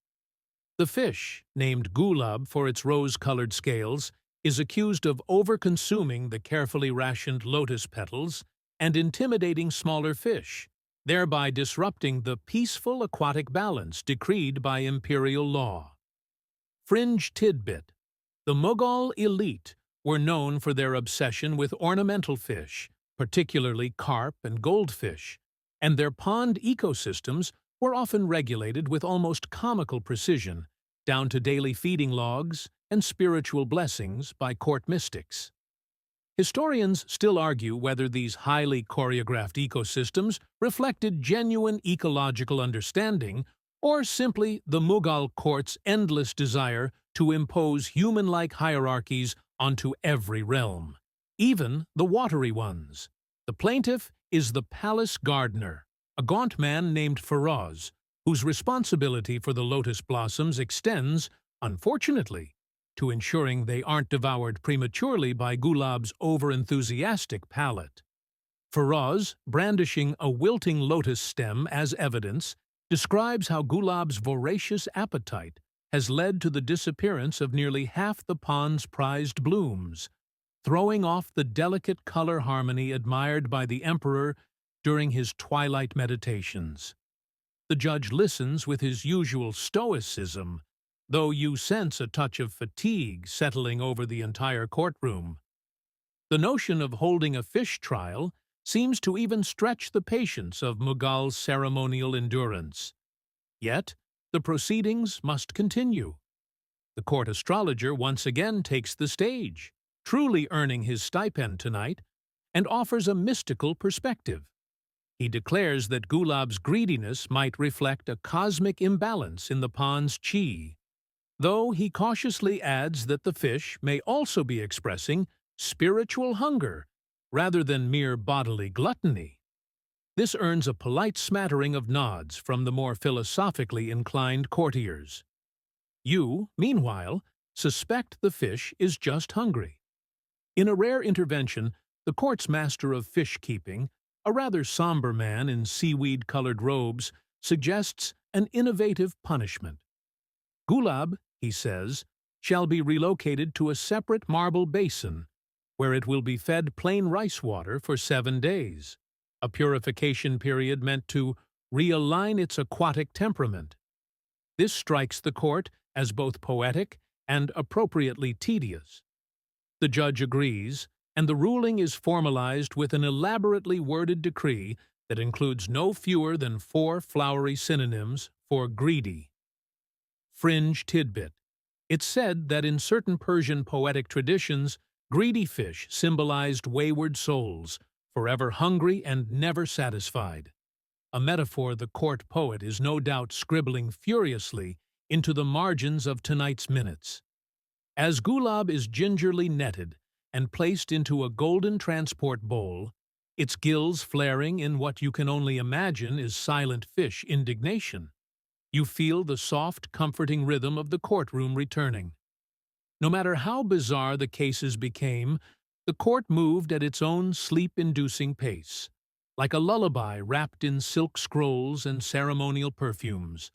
The fish, named Gulab for its rose-colored scales, is accused of over-consuming the carefully rationed lotus petals and intimidating smaller fish, thereby disrupting the peaceful aquatic balance decreed by imperial law. Fringe tidbit: the Mughal elite were known for their obsession with ornamental fish, particularly carp and goldfish, and their pond ecosystems were often regulated with almost comical precision, down to daily feeding logs and spiritual blessings by court mystics. Historians still argue whether these highly choreographed ecosystems reflected genuine ecological understanding or simply the Mughal court's endless desire to impose human-like hierarchies onto every realm, even the watery ones. The plaintiff is the palace gardener, a gaunt man named Feroz, whose responsibility for the lotus blossoms extends, unfortunately, to ensuring they aren't devoured prematurely by Gulab's over-enthusiastic palate. Feroz, brandishing a wilting lotus stem as evidence, describes how Gulab's voracious appetite has led to the disappearance of nearly half the pond's prized blooms, throwing off the delicate color harmony admired by the emperor during his twilight meditations. The judge listens with his usual stoicism, though you sense a touch of fatigue settling over the entire courtroom. The notion of holding a fish trial seems to even stretch the patience of Mughal's ceremonial endurance. Yet, the proceedings must continue. The court astrologer once again takes the stage, truly earning his stipend tonight, and offers a mystical perspective. He declares that Gulab's greediness might reflect a cosmic imbalance in the pond's chi, though he cautiously adds that the fish may also be expressing spiritual hunger rather than mere bodily gluttony. This earns a polite smattering of nods from the more philosophically inclined courtiers. You, meanwhile, suspect the fish is just hungry. In a rare intervention, the court's master of fish-keeping, a rather somber man in seaweed-colored robes, suggests an innovative punishment. Gulab, he says, shall be relocated to a separate marble basin, where it will be fed plain rice water for 7 days, a purification period meant to realign its aquatic temperament. This strikes the court as both poetic and appropriately tedious. The judge agrees, and the ruling is formalized with an elaborately worded decree that includes no fewer than 4 flowery synonyms for greedy. Fringe tidbit: it's said that in certain Persian poetic traditions, greedy fish symbolized wayward souls, forever hungry and never satisfied. A metaphor the court poet is no doubt scribbling furiously into the margins of tonight's minutes. As Gulab is gingerly netted and placed into a golden transport bowl, its gills flaring in what you can only imagine is silent fish indignation, you feel the soft, comforting rhythm of the courtroom returning. No matter how bizarre the cases became, the court moved at its own sleep-inducing pace, like a lullaby wrapped in silk scrolls and ceremonial perfumes.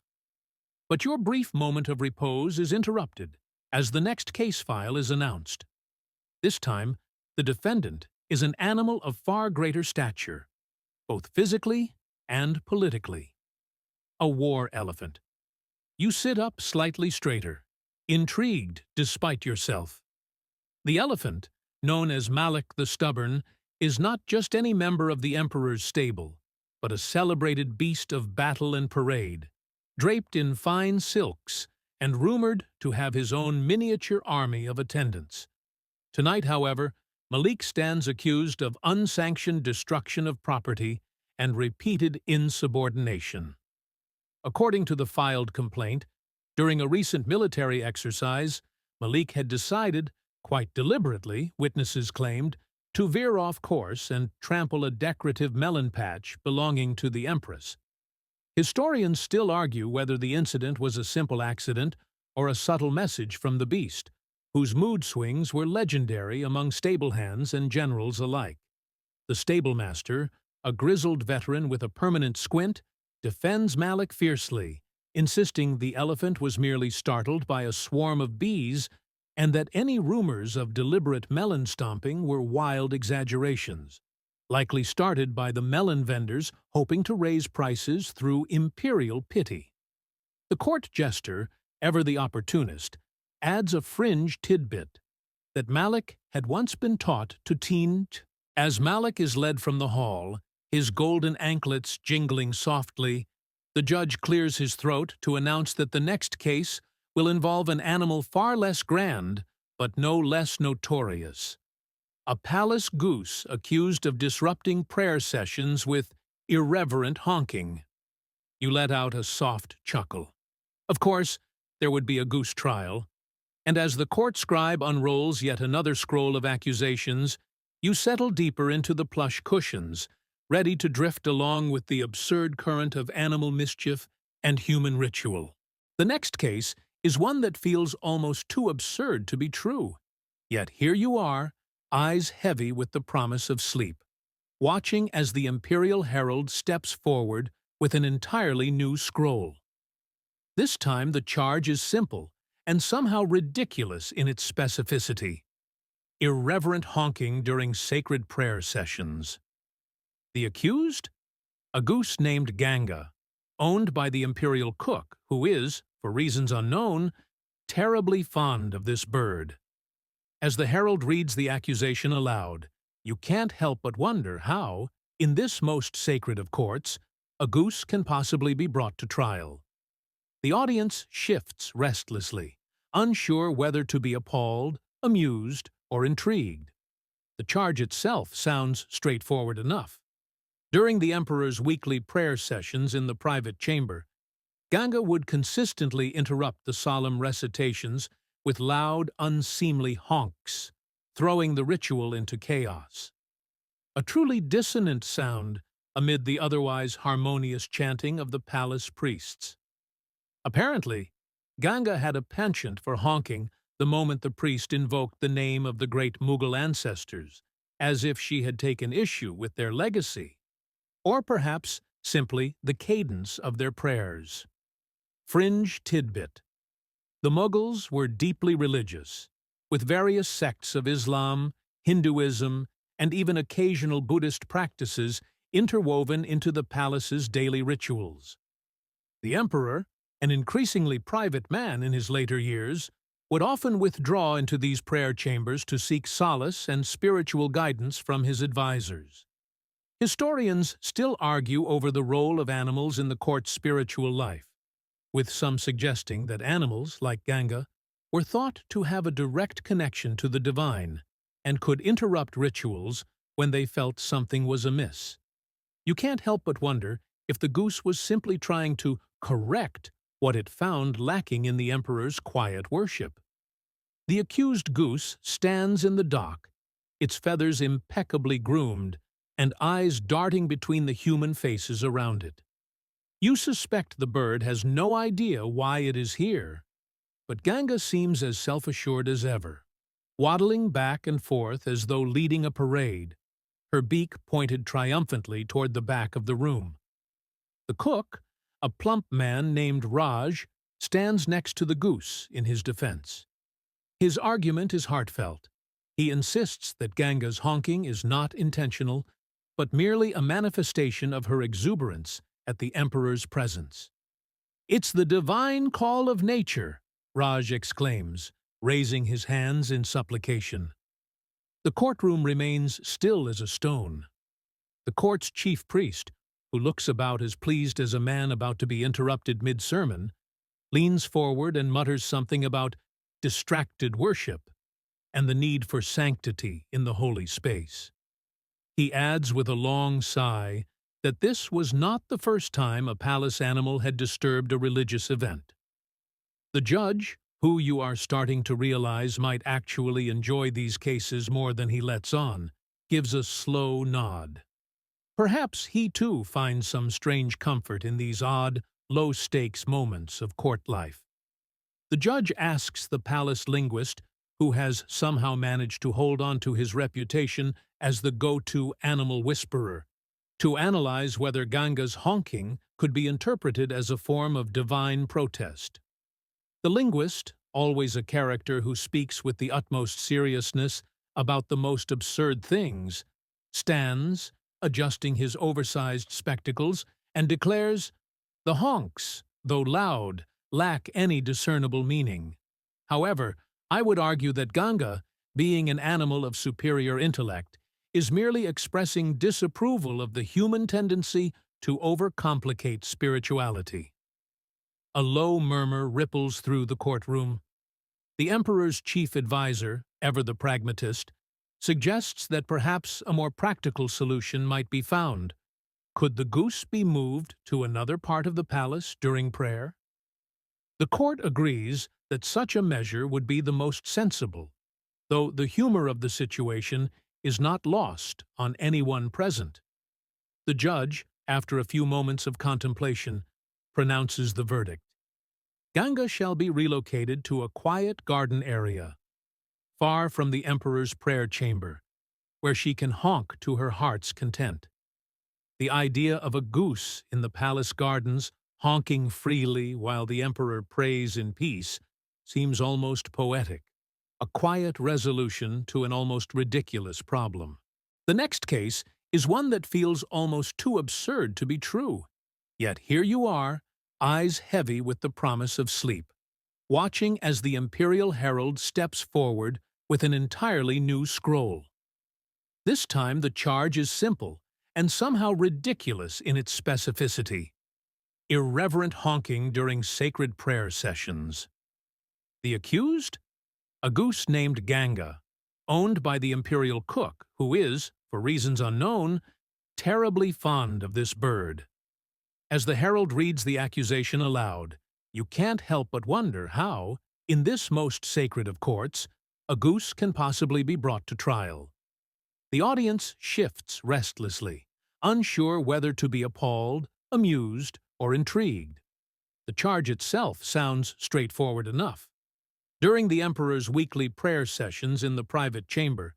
But your brief moment of repose is interrupted as the next case file is announced. This time, the defendant is an animal of far greater stature, both physically and politically. A war elephant. You sit up slightly straighter, intrigued despite yourself. The elephant, known as Malik the Stubborn, is not just any member of the emperor's stable, but a celebrated beast of battle and parade. Draped in fine silks and rumored to have his own miniature army of attendants. Tonight, however, Malik stands accused of unsanctioned destruction of property and repeated insubordination. According to the filed complaint, during a recent military exercise, Malik had decided, quite deliberately, witnesses claimed, to veer off course and trample a decorative melon patch belonging to the Empress. Historians still argue whether the incident was a simple accident or a subtle message from the beast, whose mood swings were legendary among stable hands and generals alike. The stablemaster, a grizzled veteran with a permanent squint, defends Malik fiercely, insisting the elephant was merely startled by a swarm of bees and that any rumors of deliberate melon stomping were wild exaggerations, likely started by the melon vendors hoping to raise prices through imperial pity. The court jester, ever the opportunist, adds a fringe tidbit that Malik had once been taught to teent. As Malik is led from the hall, his golden anklets jingling softly, the judge clears his throat to announce that the next case will involve an animal far less grand, but no less notorious. A palace goose accused of disrupting prayer sessions with irreverent honking. You let out a soft chuckle. Of course, there would be a goose trial, and as the court scribe unrolls yet another scroll of accusations, you settle deeper into the plush cushions, ready to drift along with the absurd current of animal mischief and human ritual. The next case is one that feels almost too absurd to be true. Yet here you are, eyes heavy with the promise of sleep, watching as the imperial herald steps forward with an entirely new scroll. This time the charge is simple and somehow ridiculous in its specificity: irreverent honking during sacred prayer sessions. The accused? A goose named Ganga, owned by the imperial cook, who is, for reasons unknown, terribly fond of this bird. As the herald reads the accusation aloud, you can't help but wonder how, in this most sacred of courts, a goose can possibly be brought to trial. The audience shifts restlessly, unsure whether to be appalled, amused, or intrigued. The charge itself sounds straightforward enough. During the emperor's weekly prayer sessions in the private chamber, Ganga would consistently interrupt the solemn recitations with loud, unseemly honks, throwing the ritual into chaos. A truly dissonant sound amid the otherwise harmonious chanting of the palace priests. Apparently, Ganga had a penchant for honking the moment the priest invoked the name of the great Mughal ancestors, as if she had taken issue with their legacy, or perhaps simply the cadence of their prayers. Fringe tidbit. The Mughals were deeply religious, with various sects of Islam, Hinduism, and even occasional Buddhist practices interwoven into the palace's daily rituals. The emperor, an increasingly private man in his later years, would often withdraw into these prayer chambers to seek solace and spiritual guidance from his advisors. Historians still argue over the role of animals in the court's spiritual life, with some suggesting that animals, like Ganga, were thought to have a direct connection to the divine and could interrupt rituals when they felt something was amiss. You can't help but wonder if the goose was simply trying to correct what it found lacking in the emperor's quiet worship. The accused goose stands in the dock, its feathers impeccably groomed and eyes darting between the human faces around it. You suspect the bird has no idea why it is here, but Ganga seems as self-assured as ever, waddling back and forth as though leading a parade, her beak pointed triumphantly toward the back of the room. The cook, a plump man named Raj, stands next to the goose in his defense. His argument is heartfelt. He insists that Ganga's honking is not intentional, but merely a manifestation of her exuberance at the emperor's presence. "It's the divine call of nature," Raj exclaims, raising his hands in supplication. The courtroom remains still as a stone. The court's chief priest, who looks about as pleased as a man about to be interrupted mid-sermon, leans forward and mutters something about distracted worship and the need for sanctity in the holy space. He adds with a long sigh that this was not the first time a palace animal had disturbed a religious event. The judge, who you are starting to realize might actually enjoy these cases more than he lets on, gives a slow nod. Perhaps he too finds some strange comfort in these odd, low-stakes moments of court life. The judge asks the palace linguist, who has somehow managed to hold on to his reputation as the go-to animal whisperer, to analyze whether Ganga's honking could be interpreted as a form of divine protest. The linguist, always a character who speaks with the utmost seriousness about the most absurd things, stands, adjusting his oversized spectacles, and declares, "The honks, though loud, lack any discernible meaning." However, I would argue that Ganga, being an animal of superior intellect, is merely expressing disapproval of the human tendency to overcomplicate spirituality. A low murmur ripples through the courtroom. The emperor's chief advisor, ever the pragmatist, suggests that perhaps a more practical solution might be found. Could the goose be moved to another part of the palace during prayer? The court agrees that such a measure would be the most sensible, though the humor of the situation is not lost on anyone present. The judge, after a few moments of contemplation, pronounces the verdict. Ganga shall be relocated to a quiet garden area, far from the emperor's prayer chamber, where she can honk to her heart's content. The idea of a goose in the palace gardens honking freely while the emperor prays in peace seems almost poetic, a quiet resolution to an almost ridiculous problem. The next case is one that feels almost too absurd to be true. Yet here you are, eyes heavy with the promise of sleep, watching as the imperial herald steps forward with an entirely new scroll. This time the charge is simple and somehow ridiculous in its specificity: irreverent honking during sacred prayer sessions. The accused? A goose named Ganga, owned by the imperial cook, who is, for reasons unknown, terribly fond of this bird. As the herald reads the accusation aloud, you can't help but wonder how, in this most sacred of courts, a goose can possibly be brought to trial. The audience shifts restlessly, unsure whether to be appalled, amused, or intrigued. The charge itself sounds straightforward enough. During the emperor's weekly prayer sessions in the private chamber,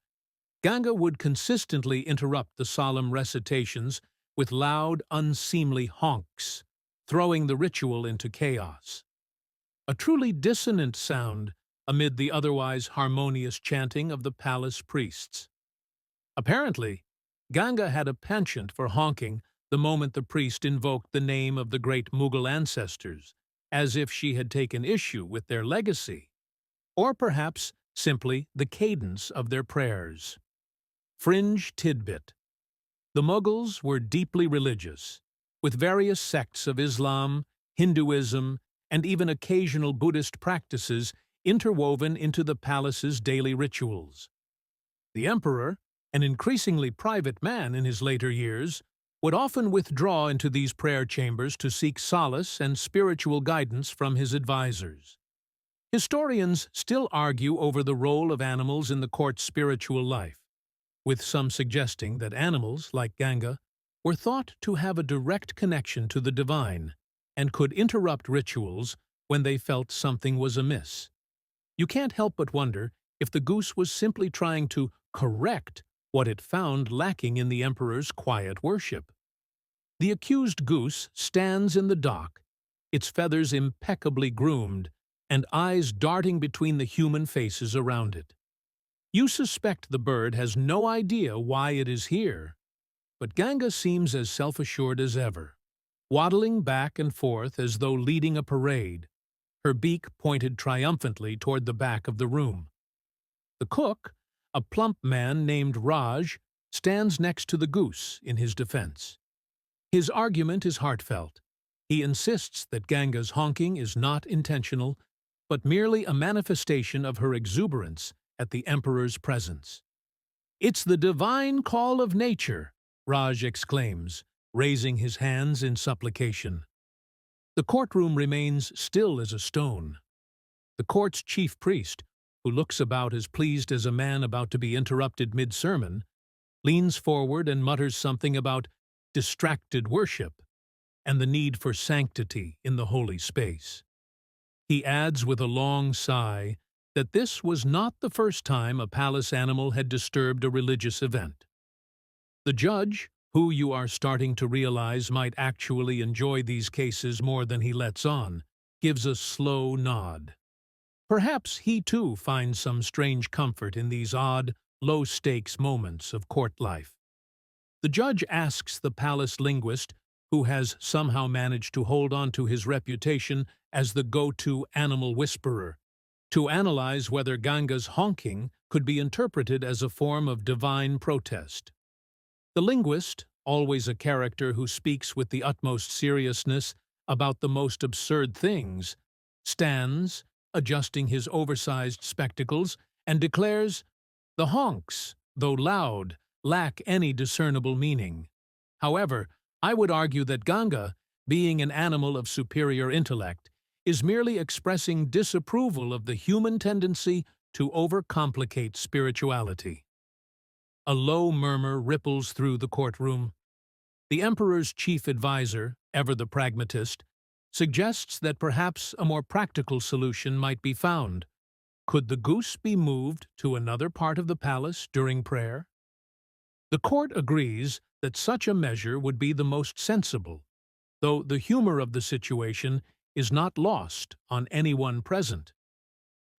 Ganga would consistently interrupt the solemn recitations with loud, unseemly honks, throwing the ritual into chaos. A truly dissonant sound amid the otherwise harmonious chanting of the palace priests. Apparently, Ganga had a penchant for honking the moment the priest invoked the name of the great Mughal ancestors, as if she had taken issue with their legacy, or perhaps simply the cadence of their prayers. Fringe tidbit. The Mughals were deeply religious, with various sects of Islam, Hinduism, and even occasional Buddhist practices interwoven into the palace's daily rituals. The emperor, an increasingly private man in his later years, would often withdraw into these prayer chambers to seek solace and spiritual guidance from his advisors. Historians still argue over the role of animals in the court's spiritual life, with some suggesting that animals, like Ganga, were thought to have a direct connection to the divine and could interrupt rituals when they felt something was amiss. You can't help but wonder if the goose was simply trying to correct what it found lacking in the emperor's quiet worship. The accused goose stands in the dock, its feathers impeccably groomed and eyes darting between the human faces around it. You suspect the bird has no idea why it is here, but Ganga seems as self-assured as ever, waddling back and forth as though leading a parade, her beak pointed triumphantly toward the back of the room. The cook, a plump man named Raj, stands next to the goose in his defense. His argument is heartfelt. He insists that Ganga's honking is not intentional, but merely a manifestation of her exuberance at the emperor's presence. "It's the divine call of nature," Raj exclaims, raising his hands in supplication. The courtroom remains still as a stone. The court's chief priest, who looks about as pleased as a man about to be interrupted mid-sermon, leans forward and mutters something about distracted worship and the need for sanctity in the holy space. He adds with a long sigh that this was not the first time a palace animal had disturbed a religious event. The judge, who you are starting to realize might actually enjoy these cases more than he lets on, gives a slow nod. Perhaps he too finds some strange comfort in these odd, low-stakes moments of court life. The judge asks the palace linguist, who has somehow managed to hold on to his reputation as the go-to animal whisperer, to analyze whether Ganga's honking could be interpreted as a form of divine protest. The linguist, always a character who speaks with the utmost seriousness about the most absurd things, stands, adjusting his oversized spectacles, and declares, "The honks, though loud, lack any discernible meaning. However, I would argue that Ganga, being an animal of superior intellect, is merely expressing disapproval of the human tendency to overcomplicate spirituality." A low murmur ripples through the courtroom. The emperor's chief advisor, ever the pragmatist, suggests that perhaps a more practical solution might be found. Could the goose be moved to another part of the palace during prayer? The court agrees that such a measure would be the most sensible, though the humor of the situation is not lost on anyone present.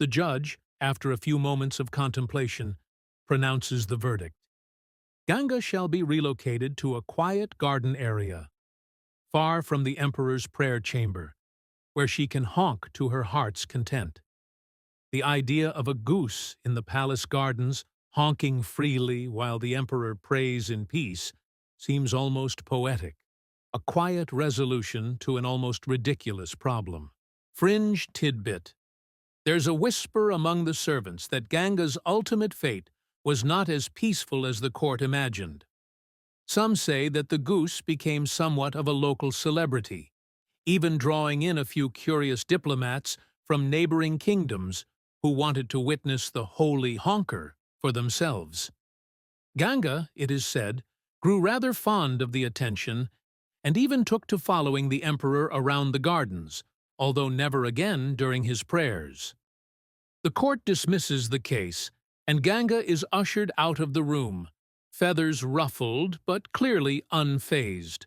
The judge, after a few moments of contemplation, pronounces the verdict. Ganga shall be relocated to a quiet garden area, far from the emperor's prayer chamber, where she can honk to her heart's content. The idea of a goose in the palace gardens honking freely while the emperor prays in peace seems almost poetic, a quiet resolution to an almost ridiculous problem. Fringe tidbit. There's a whisper among the servants that Ganga's ultimate fate was not as peaceful as the court imagined. Some say that the goose became somewhat of a local celebrity, even drawing in a few curious diplomats from neighboring kingdoms who wanted to witness the holy honker for themselves. Ganga, it is said, grew rather fond of the attention and even took to following the emperor around the gardens, although never again during his prayers. The court dismisses the case, and Ganga is ushered out of the room, feathers ruffled but clearly unfazed.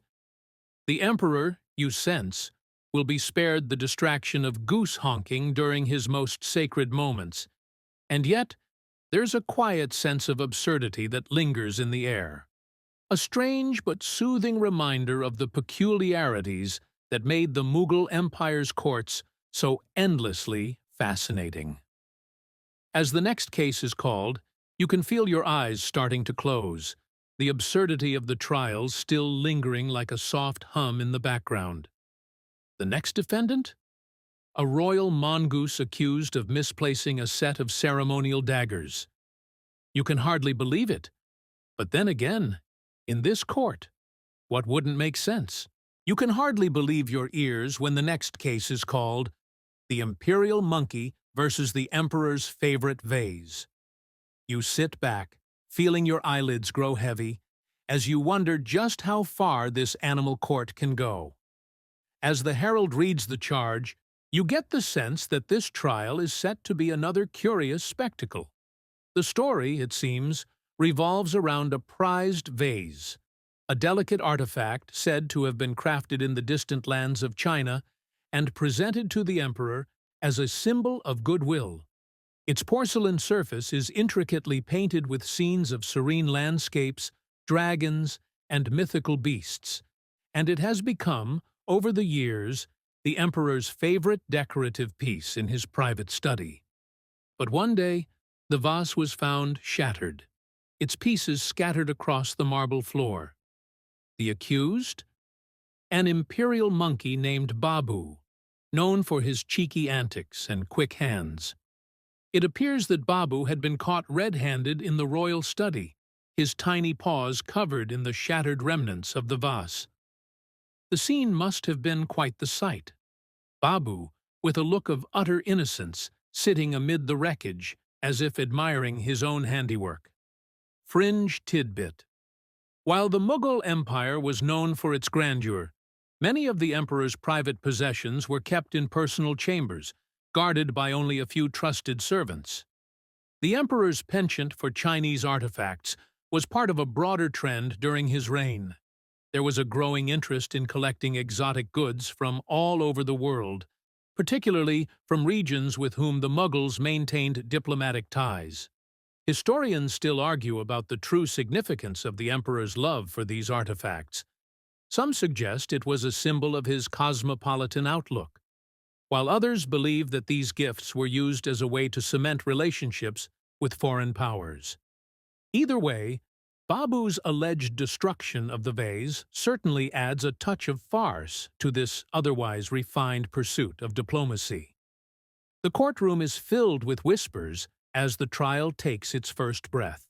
The emperor, you sense, will be spared the distraction of goose honking during his most sacred moments, and yet there's a quiet sense of absurdity that lingers in the air, a strange but soothing reminder of the peculiarities that made the Mughal Empire's courts so endlessly fascinating. As the next case is called, you can feel your eyes starting to close, the absurdity of the trials still lingering like a soft hum in the background. The next defendant? A royal mongoose accused of misplacing a set of ceremonial daggers. You can hardly believe it. But then again, in this court, what wouldn't make sense? You can hardly believe your ears when the next case is called the imperial monkey versus the emperor's favorite vase. You sit back, feeling your eyelids grow heavy, as you wonder just how far this animal court can go. As the herald reads the charge, you get the sense that this trial is set to be another curious spectacle. The story, it seems, revolves around a prized vase, a delicate artifact said to have been crafted in the distant lands of China and presented to the emperor as a symbol of goodwill. Its porcelain surface is intricately painted with scenes of serene landscapes, dragons, and mythical beasts, and it has become, over the years, the emperor's favorite decorative piece in his private study. But one day, the vase was found shattered, its pieces scattered across the marble floor. The accused? an imperial monkey named Babu, known for his cheeky antics and quick hands. It appears that Babu had been caught red-handed in the royal study, his tiny paws covered in the shattered remnants of the vase. The scene must have been quite the sight. Babu, with a look of utter innocence, sitting amid the wreckage, as if admiring his own handiwork. Fringe tidbit. While the Mughal Empire was known for its grandeur, many of the emperor's private possessions were kept in personal chambers, guarded by only a few trusted servants. The emperor's penchant for Chinese artifacts was part of a broader trend during his reign. There was a growing interest in collecting exotic goods from all over the world, particularly from regions with whom the Mughals maintained diplomatic ties. Historians still argue about the true significance of the emperor's love for these artifacts. Some suggest it was a symbol of his cosmopolitan outlook, while others believe that these gifts were used as a way to cement relationships with foreign powers. Either way, Babu's alleged destruction of the vase certainly adds a touch of farce to this otherwise refined pursuit of diplomacy. The courtroom is filled with whispers as the trial takes its first breath.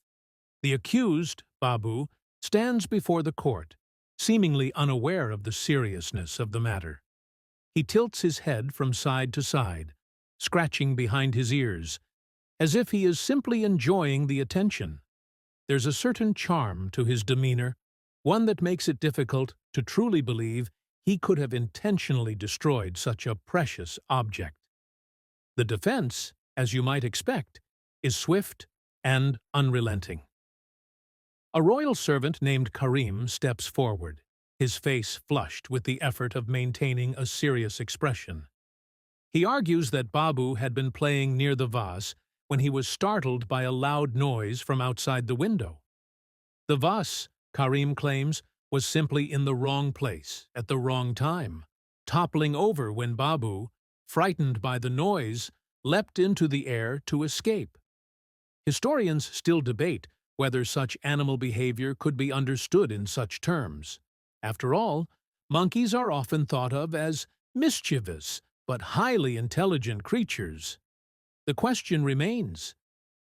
The accused, Babu, stands before the court, seemingly unaware of the seriousness of the matter. He tilts his head from side to side, scratching behind his ears, as if he is simply enjoying the attention. There's a certain charm to his demeanor, one that makes it difficult to truly believe he could have intentionally destroyed such a precious object. The defense, as you might expect, is swift and unrelenting. A royal servant named Karim steps forward, his face flushed with the effort of maintaining a serious expression. He argues that Babu had been playing near the vase when he was startled by a loud noise from outside the window. The vase, Karim claims, was simply in the wrong place at the wrong time, toppling over when Babu, frightened by the noise, leapt into the air to escape. Historians still debate whether such animal behavior could be understood in such terms. After all, monkeys are often thought of as mischievous but highly intelligent creatures. The question remains,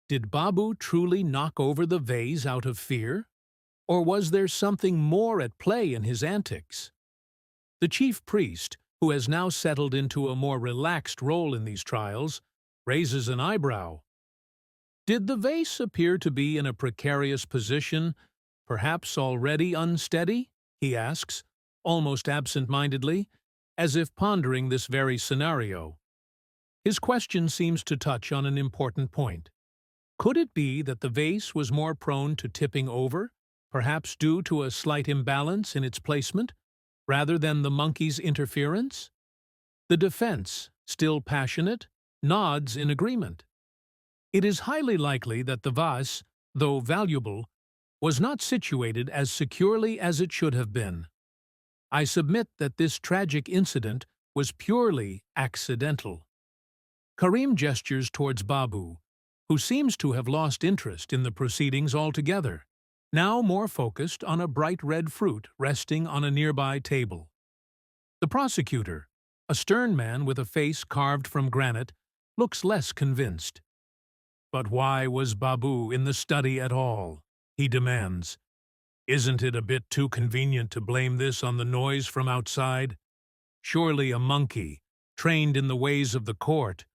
did Babu truly knock over the vase out of fear? Or was there something more at play in his antics? The chief priest, who has now settled into a more relaxed role in these trials, raises an eyebrow. Did the vase appear to be in a precarious position, perhaps already unsteady? He asks, almost absent-mindedly, as if pondering this very scenario. His question seems to touch on an important point. Could it be that the vase was more prone to tipping over, perhaps due to a slight imbalance in its placement, rather than the monkey's interference? The defense, still passionate, nods in agreement. It is highly likely that the vase, though valuable, was not situated as securely as it should have been. I submit that this tragic incident was purely accidental. Karim gestures towards Babu, who seems to have lost interest in the proceedings altogether, now more focused on a bright red fruit resting on a nearby table. The prosecutor, a stern man with a face carved from granite, looks less convinced. But why was Babu in the study at all? He demands. Isn't it a bit too convenient to blame this on the noise from outside? Surely a monkey, trained in the ways of the court,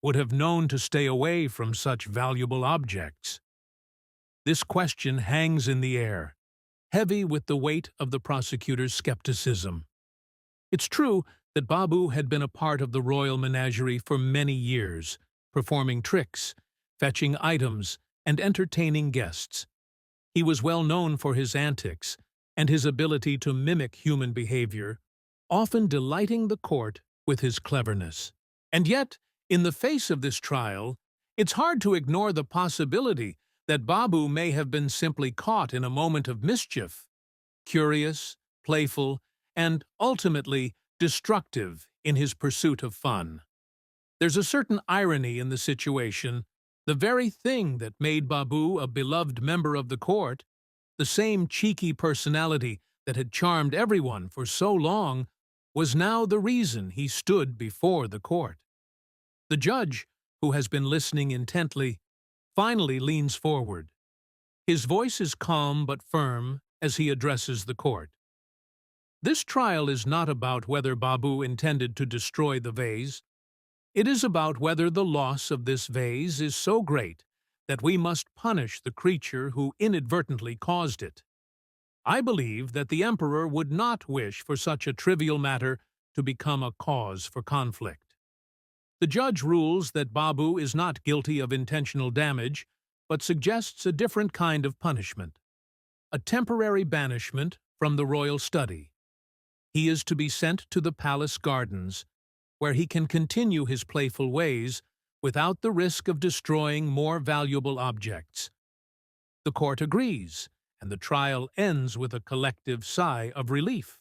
would have known to stay away from such valuable objects. This question hangs in the air, heavy with the weight of the prosecutor's skepticism. It's true that Babu had been a part of the royal menagerie for many years, performing tricks, fetching items, and entertaining guests. He was well known for his antics and his ability to mimic human behavior, often delighting the court with his cleverness. And yet, in the face of this trial, it's hard to ignore the possibility that Babu may have been simply caught in a moment of mischief, curious, playful, and ultimately destructive in his pursuit of fun. There's a certain irony in the situation. The very thing that made Babu a beloved member of the court, the same cheeky personality that had charmed everyone for so long was now the reason he stood before the court. The judge, who has been listening intently, finally leans forward. His voice is calm but firm as he addresses the court. This trial is not about whether Babu intended to destroy the vase. It is about whether the loss of this vase is so great that we must punish the creature who inadvertently caused it. I believe that the emperor would not wish for such a trivial matter to become a cause for conflict. The judge rules that Babu is not guilty of intentional damage, but suggests a different kind of punishment, a temporary banishment from the royal study. He is to be sent to the palace gardens, where he can continue his playful ways without the risk of destroying more valuable objects. The court agrees, and the trial ends with a collective sigh of relief.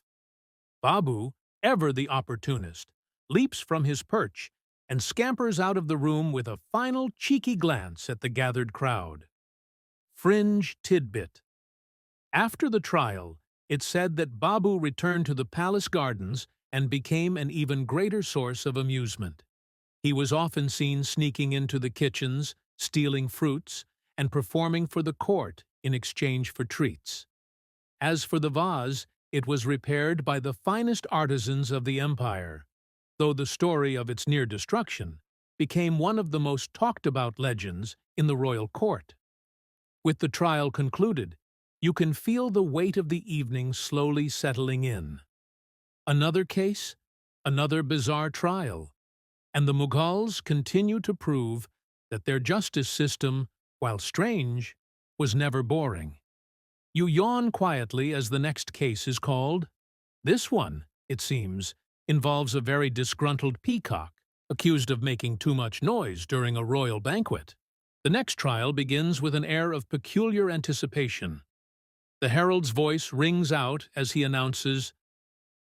Babu, ever the opportunist, leaps from his perch and scampers out of the room with a final cheeky glance at the gathered crowd. Fringe tidbit. After the trial, it's said that Babu returned to the palace gardens and became an even greater source of amusement. He was often seen sneaking into the kitchens, stealing fruits, and performing for the court in exchange for treats. As for the vase, it was repaired by the finest artisans of the empire, though the story of its near destruction became one of the most talked-about legends in the royal court. With the trial concluded, you can feel the weight of the evening slowly settling in. Another case, another bizarre trial, and the Mughals continue to prove that their justice system, while strange, was never boring. You yawn quietly as the next case is called. This one, it seems, involves a very disgruntled peacock, accused of making too much noise during a royal banquet. The next trial begins with an air of peculiar anticipation. The herald's voice rings out as he announces,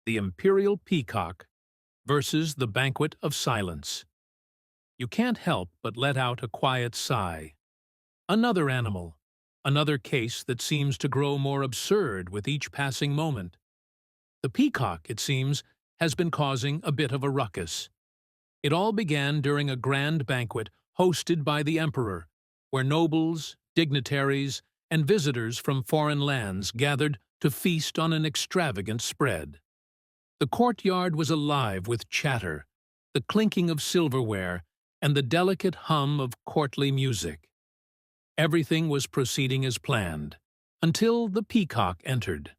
"The imperial peacock versus the banquet of silence." You can't help but let out a quiet sigh. Another animal, another case that seems to grow more absurd with each passing moment. The peacock, it seems, has been causing a bit of a ruckus. It all began during a grand banquet hosted by the emperor, where nobles, dignitaries, and visitors from foreign lands gathered to feast on an extravagant spread. The courtyard was alive with chatter, the clinking of silverware, and the delicate hum of courtly music. Everything was proceeding as planned, until the peacock entered.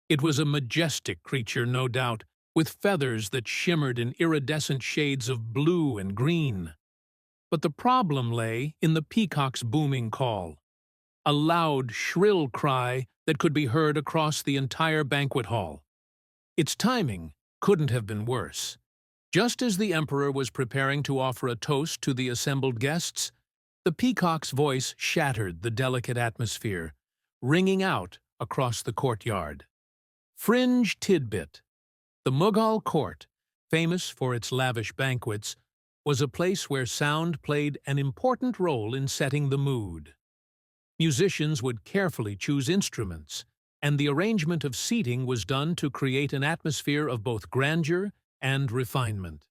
It was a majestic creature, no doubt, with feathers that shimmered in iridescent shades of blue and green. But the problem lay in the peacock's booming call, a loud, shrill cry that could be heard across the entire banquet hall. Its timing couldn't have been worse. Just as the emperor was preparing to offer a toast to the assembled guests, the peacock's voice shattered the delicate atmosphere, ringing out across the courtyard. Fringe tidbit. The Mughal court, famous for its lavish banquets, was a place where sound played an important role in setting the mood. Musicians would carefully choose instruments, and the arrangement of seating was done to create an atmosphere of both grandeur and refinement.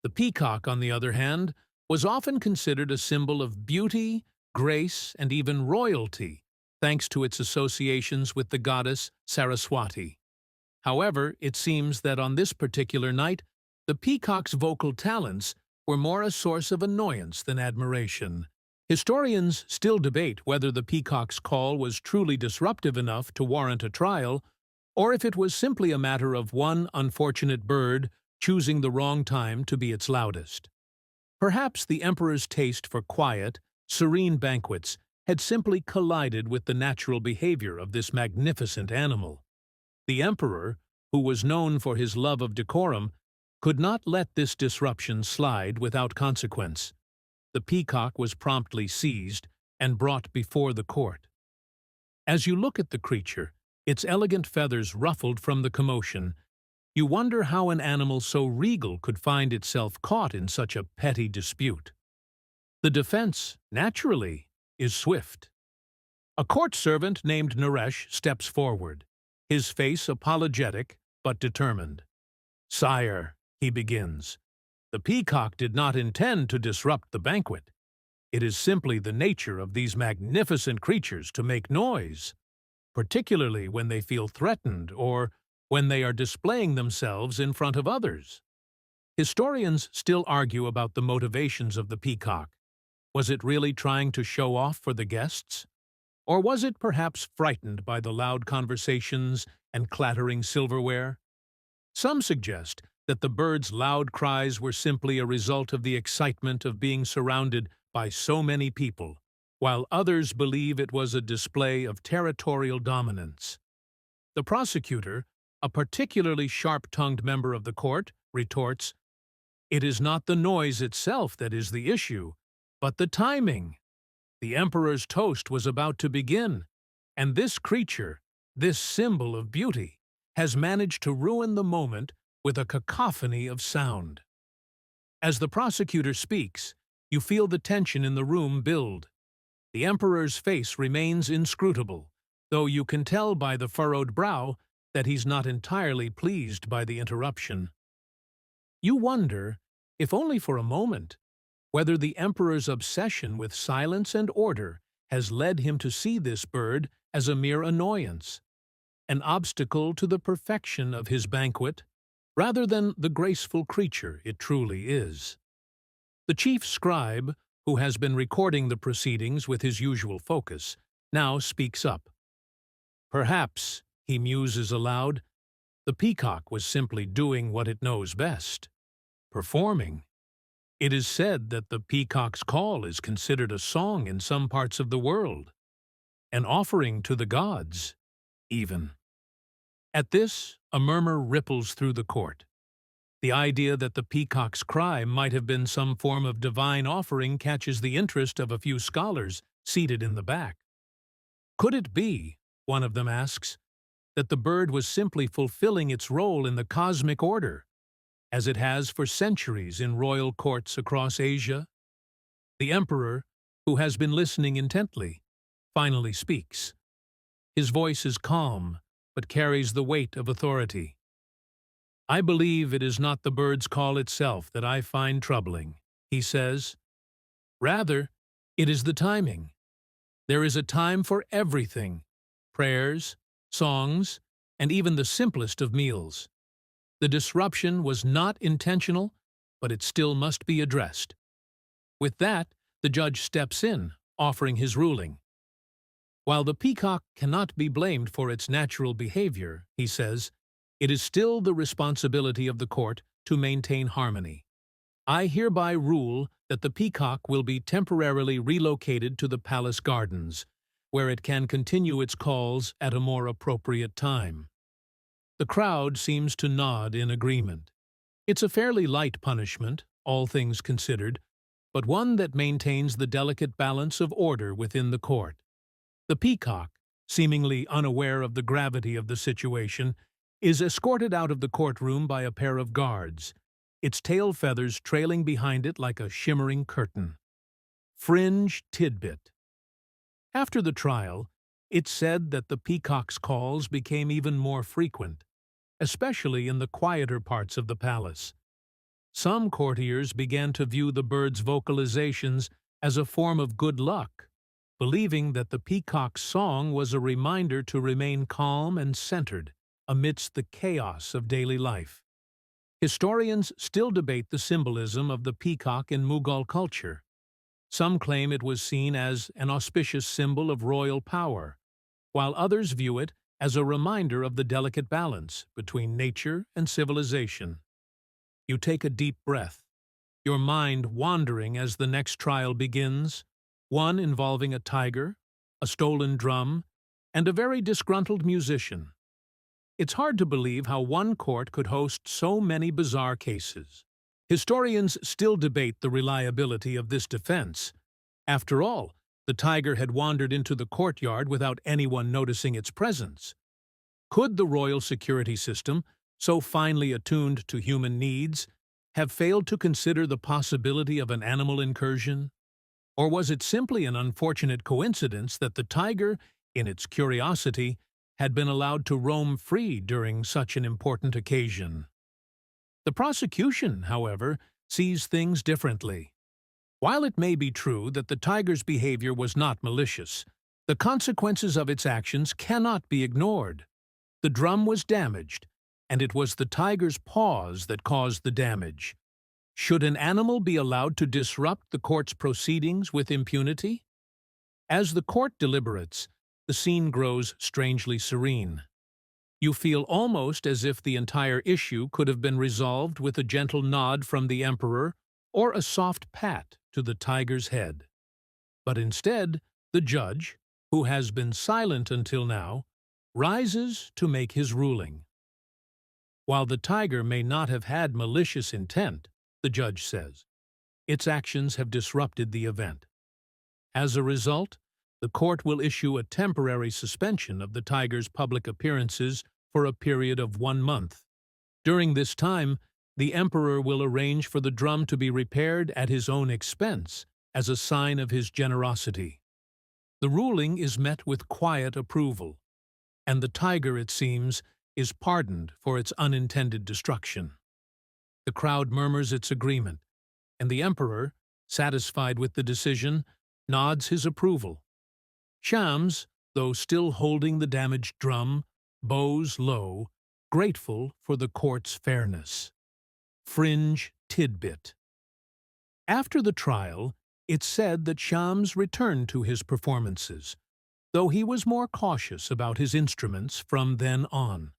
The peacock, on the other hand, was often considered a symbol of beauty, grace, and even royalty, thanks to its associations with the goddess Saraswati. However, it seems that on this particular night, the peacock's vocal talents were more a source of annoyance than admiration. Historians still debate whether the peacock's call was truly disruptive enough to warrant a trial, or if it was simply a matter of one unfortunate bird choosing the wrong time to be its loudest. Perhaps the emperor's taste for quiet, serene banquets had simply collided with the natural behavior of this magnificent animal. The emperor, who was known for his love of decorum, could not let this disruption slide without consequence. The peacock was promptly seized and brought before the court. As you look at the creature, its elegant feathers ruffled from the commotion, you wonder how an animal so regal could find itself caught in such a petty dispute. The defense, naturally, is swift. A court servant named Naresh steps forward. his face apologetic but determined. "Sire," he begins, "the peacock did not intend to disrupt the banquet. It is simply the nature of these magnificent creatures to make noise, particularly when they feel threatened or when they are displaying themselves in front of others." Historians still argue about the motivations of the peacock. Was it really trying to show off for the guests? Or was it perhaps frightened by the loud conversations and clattering silverware? Some suggest that the bird's loud cries were simply a result of the excitement of being surrounded by so many people, while others believe it was a display of territorial dominance. The prosecutor, a particularly sharp-tongued member of the court, retorts, "It is not the noise itself that is the issue, but the timing. The emperor's toast was about to begin, and this creature, this symbol of beauty, has managed to ruin the moment with a cacophony of sound." As the prosecutor speaks, you feel the tension in the room build. The emperor's face remains inscrutable, though you can tell by the furrowed brow that he's not entirely pleased by the interruption. You wonder, if only for a moment, whether the emperor's obsession with silence and order has led him to see this bird as a mere annoyance, an obstacle to the perfection of his banquet, rather than the graceful creature it truly is. The chief scribe, who has been recording the proceedings with his usual focus, now speaks up. "Perhaps," he muses aloud, "the peacock was simply doing what it knows best, performing. It is said that the peacock's call is considered a song in some parts of the world, an offering to the gods, even." At this, a murmur ripples through the court. The idea that the peacock's cry might have been some form of divine offering catches the interest of a few scholars seated in the back. Could it be, one of them asks, that the bird was simply fulfilling its role in the cosmic order, as it has for centuries in royal courts across Asia? The emperor, who has been listening intently, finally speaks. His voice is calm, but carries the weight of authority. "I believe it is not the bird's call itself that I find troubling," he says. "Rather, it is the timing. There is a time for everything: prayers, songs, and even the simplest of meals. The disruption was not intentional, but it still must be addressed." With that, the judge steps in, offering his ruling. "While the peacock cannot be blamed for its natural behavior," he says, "it is still the responsibility of the court to maintain harmony. I hereby rule that the peacock will be temporarily relocated to the palace gardens, where it can continue its calls at a more appropriate time." The crowd seems to nod in agreement. It's a fairly light punishment, all things considered, but one that maintains the delicate balance of order within the court. The peacock, seemingly unaware of the gravity of the situation, is escorted out of the courtroom by a pair of guards, its tail feathers trailing behind it like a shimmering curtain. Fringe tidbit. After the trial, it's said that the peacock's calls became even more frequent, especially in the quieter parts of the palace. Some courtiers began to view the bird's vocalizations as a form of good luck, believing that the peacock's song was a reminder to remain calm and centered amidst the chaos of daily life. Historians still debate the symbolism of the peacock in Mughal culture. Some claim it was seen as an auspicious symbol of royal power, while others view it as a reminder of the delicate balance between nature and civilization. You take a deep breath, your mind wandering as the next trial begins, one involving a tiger, a stolen drum, and a very disgruntled musician. It's hard to believe how one court could host so many bizarre cases. Historians still debate the reliability of this defense. After all, the tiger had wandered into the courtyard without anyone noticing its presence. Could the royal security system, so finely attuned to human needs, have failed to consider the possibility of an animal incursion? Or was it simply an unfortunate coincidence that the tiger, in its curiosity, had been allowed to roam free during such an important occasion. The prosecution, however, sees things differently. While it may be true that the tiger's behavior was not malicious, the consequences of its actions cannot be ignored. The drum was damaged, and it was the tiger's paws that caused the damage. Should an animal be allowed to disrupt the court's proceedings with impunity? As the court deliberates, the scene grows strangely serene. You feel almost as if the entire issue could have been resolved with a gentle nod from the emperor or a soft pat to the tiger's head. But instead, the judge, who has been silent until now, rises to make his ruling. While the tiger may not have had malicious intent, the judge says, its actions have disrupted the event. As a result, the court will issue a temporary suspension of the tiger's public appearances for a period of 1 month. During this time, the emperor will arrange for the drum to be repaired at his own expense as a sign of his generosity. The ruling is met with quiet approval, and the tiger, it seems, is pardoned for its unintended destruction. The crowd murmurs its agreement, and the emperor, satisfied with the decision, nods his approval. Shams, though still holding the damaged drum, bows low, grateful for the court's fairness. Fringe tidbit. After the trial, it's said that Shams returned to his performances, though he was more cautious about his instruments from then on.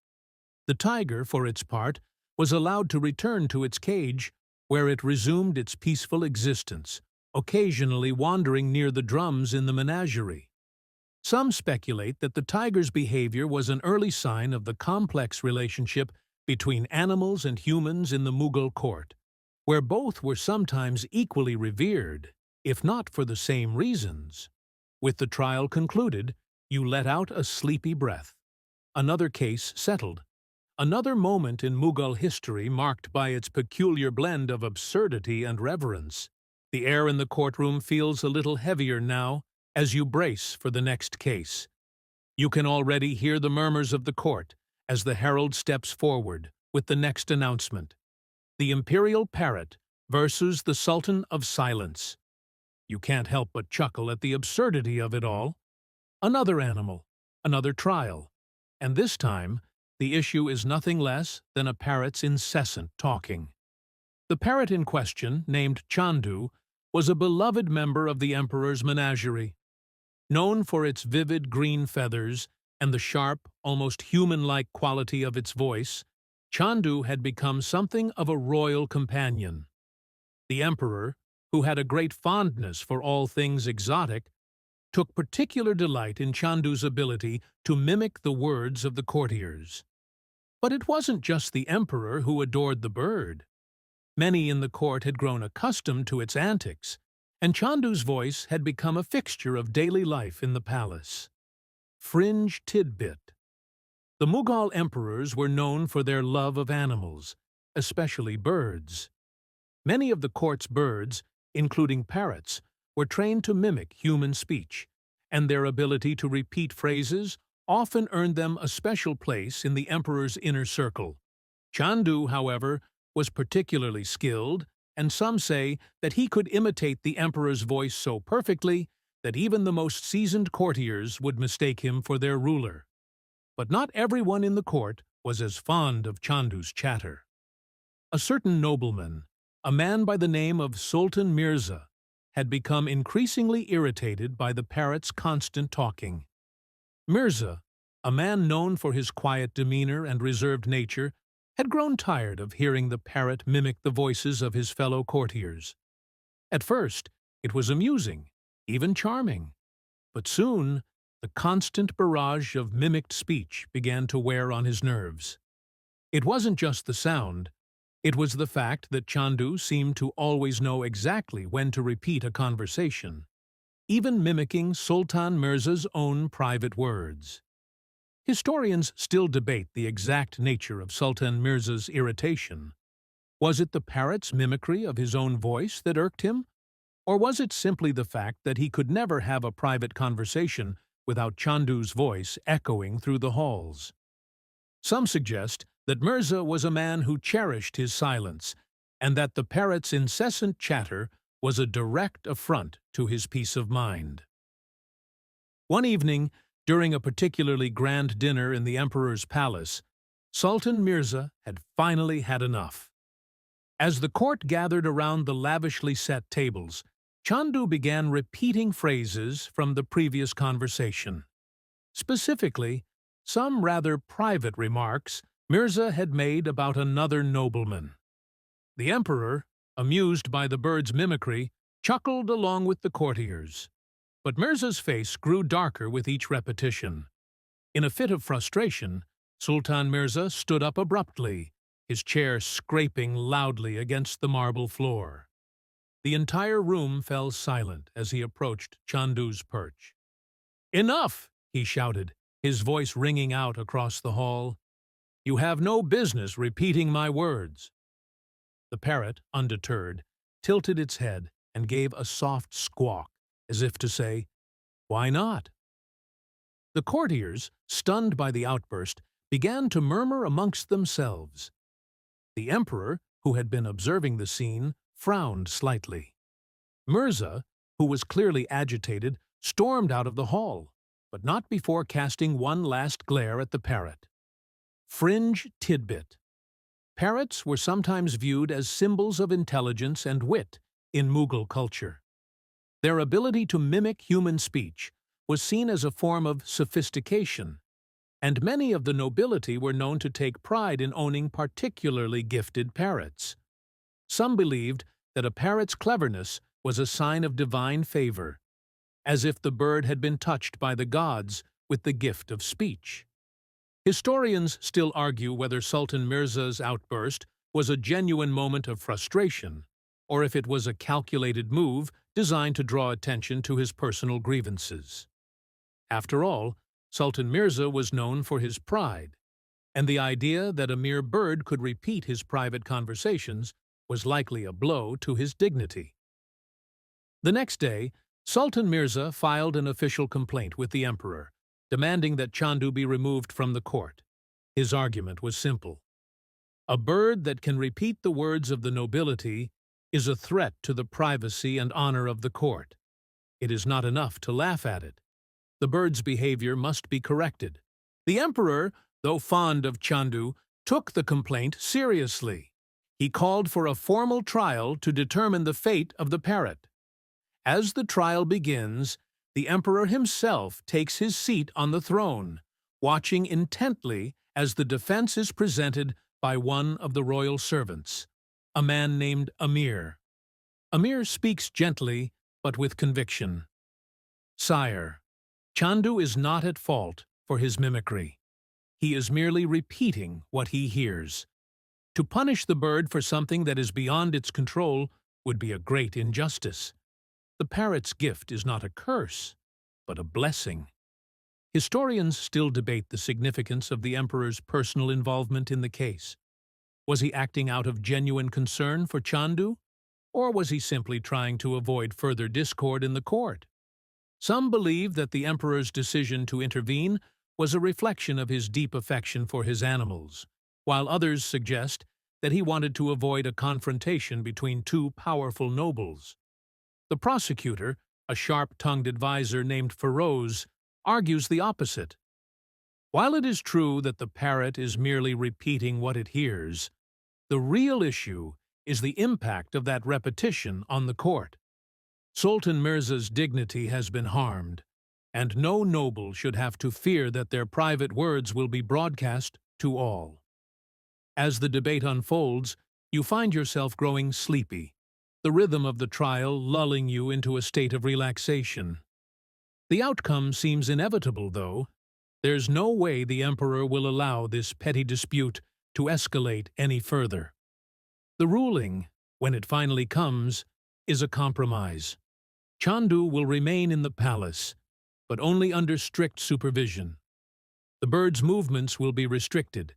The tiger, for its part, was allowed to return to its cage, where it resumed its peaceful existence, occasionally wandering near the drums in the menagerie. Some speculate that the tiger's behavior was an early sign of the complex relationship between animals and humans in the Mughal court, where both were sometimes equally revered, if not for the same reasons. With the trial concluded, you let out a sleepy breath. Another case settled. Another moment in Mughal history marked by its peculiar blend of absurdity and reverence. The air in the courtroom feels a little heavier now as you brace for the next case. You can already hear the murmurs of the court as the herald steps forward with the next announcement. The imperial parrot versus the Sultan of Silence. You can't help but chuckle at the absurdity of it all. Another animal, another trial, and this time, the issue is nothing less than a parrot's incessant talking. The parrot in question, named Chandu, was a beloved member of the emperor's menagerie. Known for its vivid green feathers and the sharp, almost human-like quality of its voice, Chandu had become something of a royal companion. The emperor, who had a great fondness for all things exotic, took particular delight in Chandu's ability to mimic the words of the courtiers. But it wasn't just the emperor who adored the bird. Many in the court had grown accustomed to its antics, and Chandu's voice had become a fixture of daily life in the palace. Fringe tidbit. The Mughal emperors were known for their love of animals, especially birds. Many of the court's birds, including parrots, were trained to mimic human speech, and their ability to repeat phrases often earned them a special place in the emperor's inner circle. Chandu, however, was particularly skilled, and some say that he could imitate the emperor's voice so perfectly that even the most seasoned courtiers would mistake him for their ruler. But not everyone in the court was as fond of Chandu's chatter. A certain nobleman, a man by the name of Sultan Mirza, had become increasingly irritated by the parrot's constant talking. Mirza, a man known for his quiet demeanor and reserved nature, had grown tired of hearing the parrot mimic the voices of his fellow courtiers. At first, it was amusing, even charming, but soon the constant barrage of mimicked speech began to wear on his nerves. It wasn't just the sound, it was the fact that Chandu seemed to always know exactly when to repeat a conversation, even mimicking Sultan Mirza's own private words. Historians still debate the exact nature of Sultan Mirza's irritation. Was it the parrot's mimicry of his own voice that irked him? Or was it simply the fact that he could never have a private conversation without Chandu's voice echoing through the halls. Some suggest that Mirza was a man who cherished his silence, and that the parrot's incessant chatter was a direct affront to his peace of mind. One evening, during a particularly grand dinner in the emperor's palace, Sultan Mirza had finally had enough. As the court gathered around the lavishly set tables, Chandu began repeating phrases from the previous conversation. Specifically, some rather private remarks Mirza had made about another nobleman. The emperor, amused by the bird's mimicry, chuckled along with the courtiers. But Mirza's face grew darker with each repetition. In a fit of frustration, Sultan Mirza stood up abruptly, his chair scraping loudly against the marble floor. The entire room fell silent as he approached Chandu's perch. "Enough!" he shouted, his voice ringing out across the hall. "You have no business repeating my words." The parrot, undeterred, tilted its head and gave a soft squawk, as if to say, "Why not?" The courtiers, stunned by the outburst, began to murmur amongst themselves. The emperor, who had been observing the scene, frowned slightly. Mirza, who was clearly agitated, stormed out of the hall, but not before casting one last glare at the parrot. Fringe tidbit. Parrots were sometimes viewed as symbols of intelligence and wit in Mughal culture. Their ability to mimic human speech was seen as a form of sophistication, and many of the nobility were known to take pride in owning particularly gifted parrots. Some believed that a parrot's cleverness was a sign of divine favor, as if the bird had been touched by the gods with the gift of speech. Historians still argue whether Sultan Mirza's outburst was a genuine moment of frustration, or if it was a calculated move designed to draw attention to his personal grievances. After all, Sultan Mirza was known for his pride, and the idea that a mere bird could repeat his private conversations was likely a blow to his dignity. The next day, Sultan Mirza filed an official complaint with the emperor, demanding that Chandu be removed from the court. His argument was simple. A bird that can repeat the words of the nobility is a threat to the privacy and honor of the court. It is not enough to laugh at it. The bird's behavior must be corrected. The emperor, though fond of Chandu, took the complaint seriously. He called for a formal trial to determine the fate of the parrot. As the trial begins, the emperor himself takes his seat on the throne, watching intently as the defense is presented by one of the royal servants, a man named Amir. Amir speaks gently, but with conviction. "Sire, Chandu is not at fault for his mimicry. He is merely repeating what he hears. To punish the bird for something that is beyond its control would be a great injustice. The parrot's gift is not a curse, but a blessing." Historians still debate the significance of the emperor's personal involvement in the case. Was he acting out of genuine concern for Chandu, or was he simply trying to avoid further discord in the court? Some believe that the emperor's decision to intervene was a reflection of his deep affection for his animals, while others suggest that he wanted to avoid a confrontation between two powerful nobles. The prosecutor, a sharp-tongued advisor named Feroz, argues the opposite. While it is true that the parrot is merely repeating what it hears, the real issue is the impact of that repetition on the court. Sultan Mirza's dignity has been harmed, and no noble should have to fear that their private words will be broadcast to all. As the debate unfolds, you find yourself growing sleepy, the rhythm of the trial lulling you into a state of relaxation. The outcome seems inevitable, though. There's no way the emperor will allow this petty dispute to escalate any further. The ruling, when it finally comes, is a compromise. Chandu will remain in the palace, but only under strict supervision. The bird's movements will be restricted,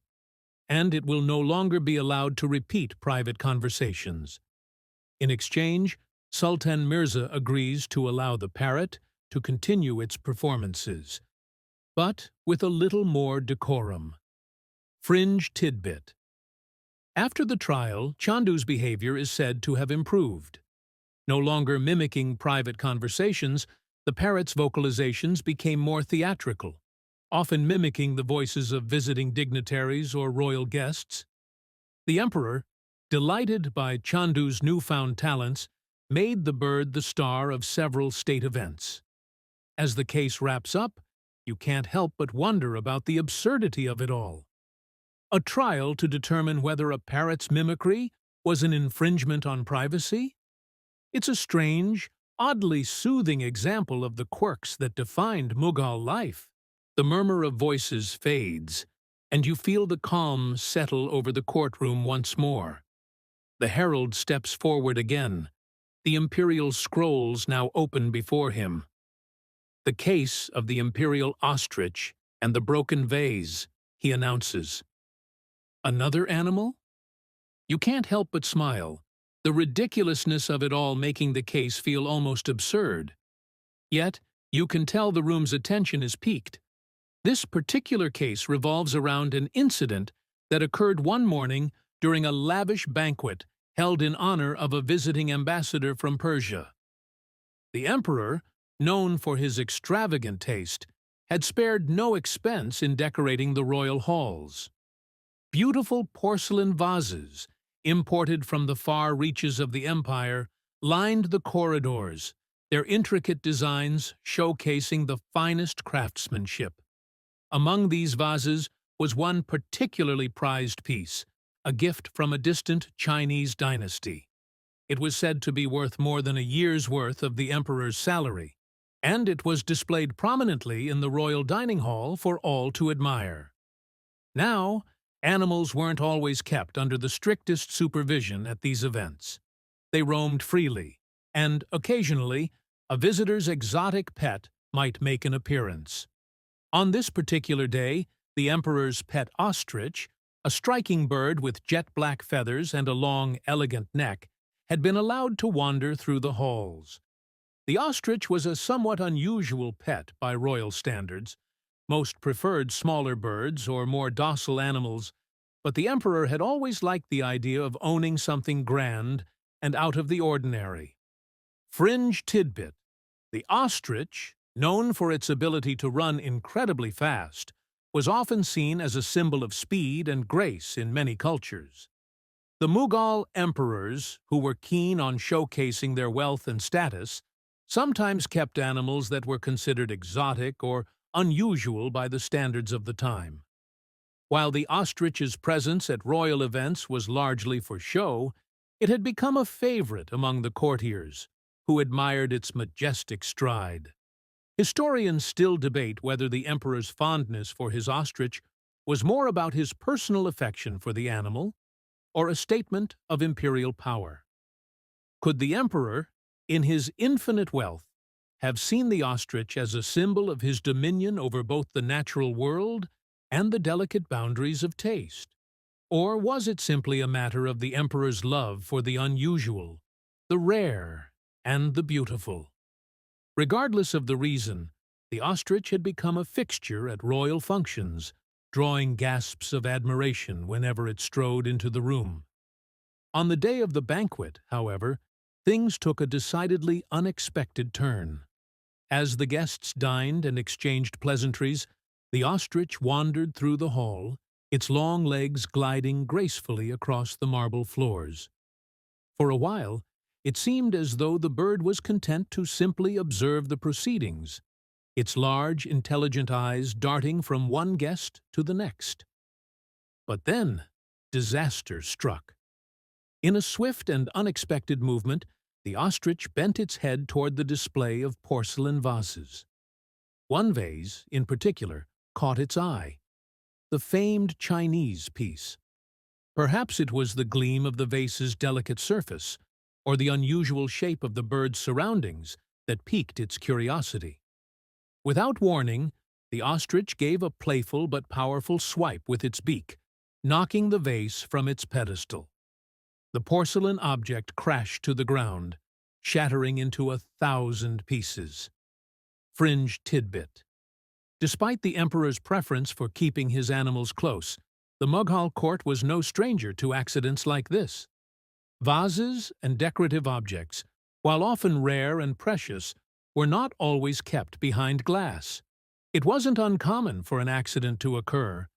and it will no longer be allowed to repeat private conversations. In exchange, Sultan Mirza agrees to allow the parrot to continue its performances, but with a little more decorum. Fringe tidbit. After the trial, Chandu's behavior is said to have improved. No longer mimicking private conversations, the parrot's vocalizations became more theatrical, often mimicking the voices of visiting dignitaries or royal guests. The emperor, delighted by Chandu's newfound talents, made the bird the star of several state events. As the case wraps up, you can't help but wonder about the absurdity of it all. A trial to determine whether a parrot's mimicry was an infringement on privacy? It's a strange, oddly soothing example of the quirks that defined Mughal life. The murmur of voices fades, and you feel the calm settle over the courtroom once more. The herald steps forward again, the imperial scrolls now open before him. The case of the imperial ostrich and the broken vase, he announces. Another animal? You can't help but smile, the ridiculousness of it all making the case feel almost absurd. Yet, you can tell the room's attention is piqued. This particular case revolves around an incident that occurred one morning during a lavish banquet held in honor of a visiting ambassador from Persia. The emperor, known for his extravagant taste, had spared no expense in decorating the royal halls. Beautiful porcelain vases, imported from the far reaches of the empire, lined the corridors, their intricate designs showcasing the finest craftsmanship. Among these vases was one particularly prized piece, a gift from a distant Chinese dynasty. It was said to be worth more than a year's worth of the emperor's salary, and it was displayed prominently in the royal dining hall for all to admire. Now, animals weren't always kept under the strictest supervision at these events. They roamed freely, and occasionally, a visitor's exotic pet might make an appearance. On this particular day, the emperor's pet ostrich, a striking bird with jet-black feathers and a long, elegant neck, had been allowed to wander through the halls. The ostrich was a somewhat unusual pet by royal standards. Most preferred smaller birds or more docile animals, but the emperor had always liked the idea of owning something grand and out of the ordinary. Fringe tidbit. The ostrich, known for its ability to run incredibly fast, was often seen as a symbol of speed and grace in many cultures. The Mughal emperors, who were keen on showcasing their wealth and status, sometimes kept animals that were considered exotic or unusual by the standards of the time. While the ostrich's presence at royal events was largely for show, it had become a favorite among the courtiers, who admired its majestic stride. Historians still debate whether the emperor's fondness for his ostrich was more about his personal affection for the animal or a statement of imperial power. Could the emperor, in his infinite wealth, have seen the ostrich as a symbol of his dominion over both the natural world and the delicate boundaries of taste? Or was it simply a matter of the emperor's love for the unusual, the rare, and the beautiful? Regardless of the reason, the ostrich had become a fixture at royal functions, drawing gasps of admiration whenever it strode into the room. On the day of the banquet, however, things took a decidedly unexpected turn. As the guests dined and exchanged pleasantries, the ostrich wandered through the hall, its long legs gliding gracefully across the marble floors. For a while, it seemed as though the bird was content to simply observe the proceedings, its large, intelligent eyes darting from one guest to the next. But then, disaster struck. In a swift and unexpected movement, the ostrich bent its head toward the display of porcelain vases. One vase, in particular, caught its eye, the famed Chinese piece. Perhaps it was the gleam of the vase's delicate surface, or the unusual shape of the bird's surroundings that piqued its curiosity. Without warning, the ostrich gave a playful but powerful swipe with its beak, knocking the vase from its pedestal. The porcelain object crashed to the ground, shattering into 1,000 pieces. Fringe tidbit. Despite the emperor's preference for keeping his animals close, the Mughal court was no stranger to accidents like this. Vases and decorative objects, while often rare and precious, were not always kept behind glass. It wasn't uncommon for an accident to occur,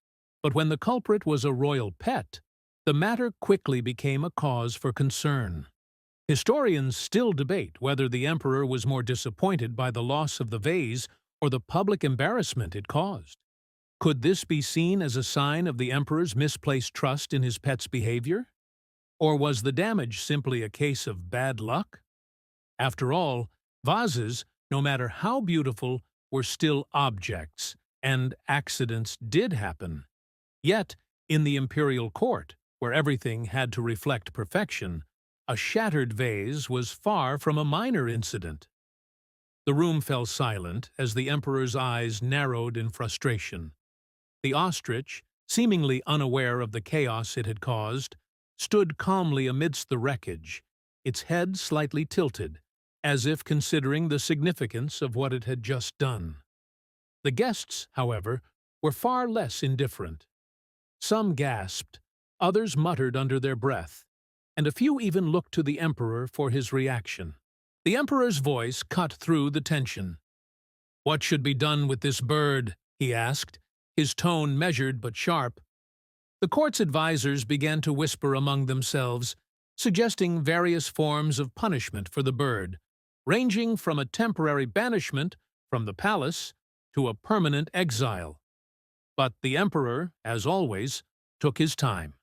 but when the culprit was a royal pet, the matter quickly became a cause for concern. Historians still debate whether the emperor was more disappointed by the loss of the vase or the public embarrassment it caused. Could this be seen as a sign of the emperor's misplaced trust in his pet's behavior? Or was the damage simply a case of bad luck? After all, vases, no matter how beautiful, were still objects, and accidents did happen. Yet, in the imperial court, where everything had to reflect perfection, a shattered vase was far from a minor incident. The room fell silent as the emperor's eyes narrowed in frustration. The ostrich, seemingly unaware of the chaos it had caused, stood calmly amidst the wreckage, its head slightly tilted, as if considering the significance of what it had just done. The guests, however, were far less indifferent. Some gasped, others muttered under their breath, and a few even looked to the emperor for his reaction. The emperor's voice cut through the tension. "What should be done with this bird?" he asked, his tone measured but sharp. The court's advisers began to whisper among themselves, suggesting various forms of punishment for the bird, ranging from a temporary banishment from the palace to a permanent exile. But the emperor, as always, took his time.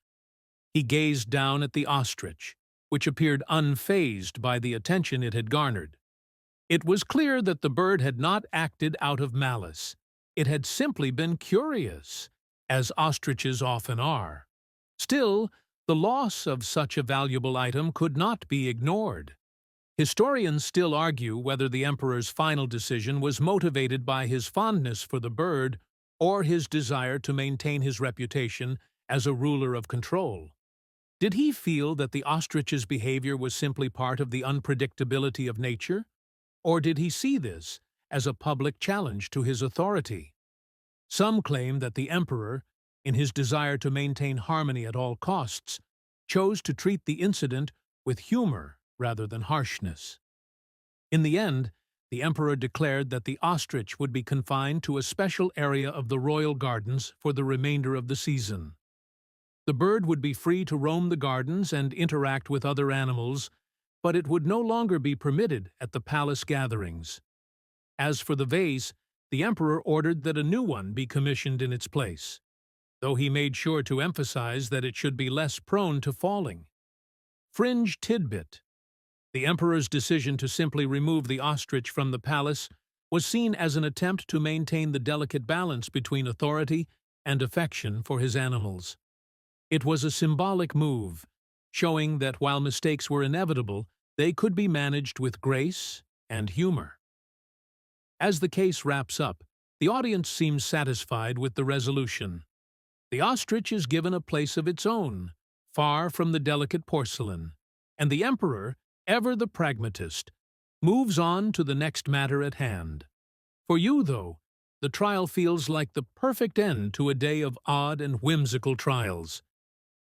He gazed down at the ostrich, which appeared unfazed by the attention it had garnered. It was clear that the bird had not acted out of malice. It had simply been curious, as ostriches often are. Still, the loss of such a valuable item could not be ignored. Historians still argue whether the emperor's final decision was motivated by his fondness for the bird or his desire to maintain his reputation as a ruler of control. Did he feel that the ostrich's behavior was simply part of the unpredictability of nature, or did he see this as a public challenge to his authority? Some claim that the emperor, in his desire to maintain harmony at all costs, chose to treat the incident with humor rather than harshness. In the end, the emperor declared that the ostrich would be confined to a special area of the royal gardens for the remainder of the season. The bird would be free to roam the gardens and interact with other animals, but it would no longer be permitted at the palace gatherings. As for the vase, the emperor ordered that a new one be commissioned in its place, though he made sure to emphasize that it should be less prone to falling. Fringe tidbit. The emperor's decision to simply remove the ostrich from the palace was seen as an attempt to maintain the delicate balance between authority and affection for his animals. It was a symbolic move, showing that while mistakes were inevitable, they could be managed with grace and humor. As the case wraps up, the audience seems satisfied with the resolution. The ostrich is given a place of its own, far from the delicate porcelain, and the emperor, ever the pragmatist, moves on to the next matter at hand. For you, though, the trial feels like the perfect end to a day of odd and whimsical trials.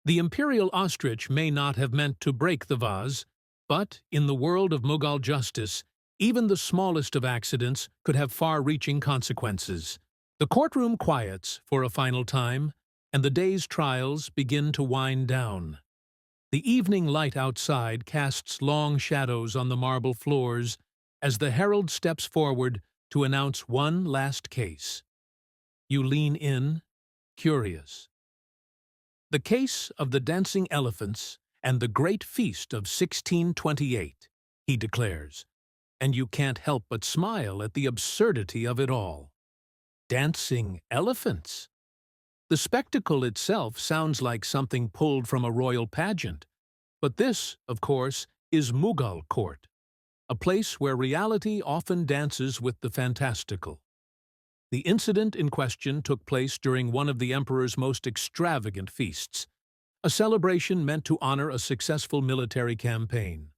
The imperial ostrich may not have meant to break the vase, but in the world of Mughal justice, even the smallest of accidents could have far-reaching consequences. The courtroom quiets for a final time, and the day's trials begin to wind down. The evening light outside casts long shadows on the marble floors as the herald steps forward to announce one last case. You lean in, curious. The case of the dancing elephants and the great feast of 1628, he declares, and you can't help but smile at the absurdity of it all. Dancing elephants? The spectacle itself sounds like something pulled from a royal pageant, but this, of course, is Mughal court, a place where reality often dances with the fantastical. The incident in question took place during one of the emperor's most extravagant feasts, a celebration meant to honor a successful military campaign.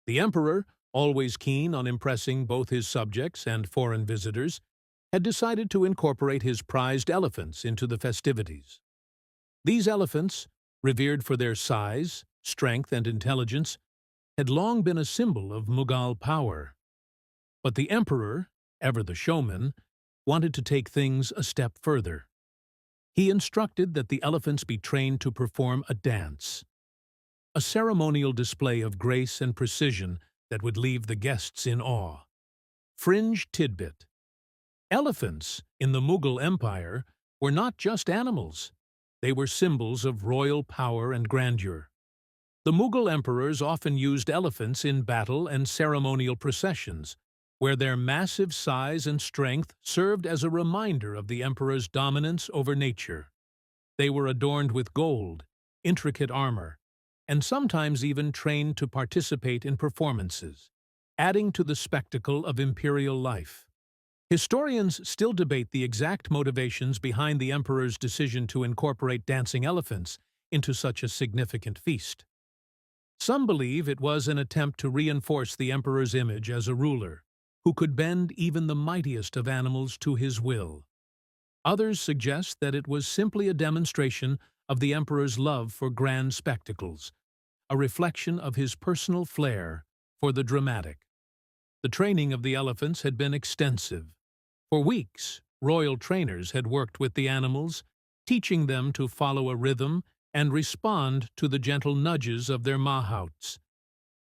The emperor, always keen on impressing both his subjects and foreign visitors, had decided to incorporate his prized elephants into the festivities. These elephants, revered for their size, strength, and intelligence, had long been a symbol of Mughal power. But the emperor, ever the showman, wanted to take things a step further. He instructed that the elephants be trained to perform a dance, a ceremonial display of grace and precision that would leave the guests in awe. Fringe tidbit. Elephants, in the Mughal Empire, were not just animals. They were symbols of royal power and grandeur. The Mughal emperors often used elephants in battle and ceremonial processions, where their massive size and strength served as a reminder of the emperor's dominance over nature. They were adorned with gold, intricate armor, and sometimes even trained to participate in performances, adding to the spectacle of imperial life. Historians still debate the exact motivations behind the emperor's decision to incorporate dancing elephants into such a significant feast. Some believe it was an attempt to reinforce the emperor's image as a ruler, who could bend even the mightiest of animals to his will. Others suggest that it was simply a demonstration of the emperor's love for grand spectacles, a reflection of his personal flair for the dramatic. The training of the elephants had been extensive. For weeks, royal trainers had worked with the animals, teaching them to follow a rhythm and respond to the gentle nudges of their mahouts.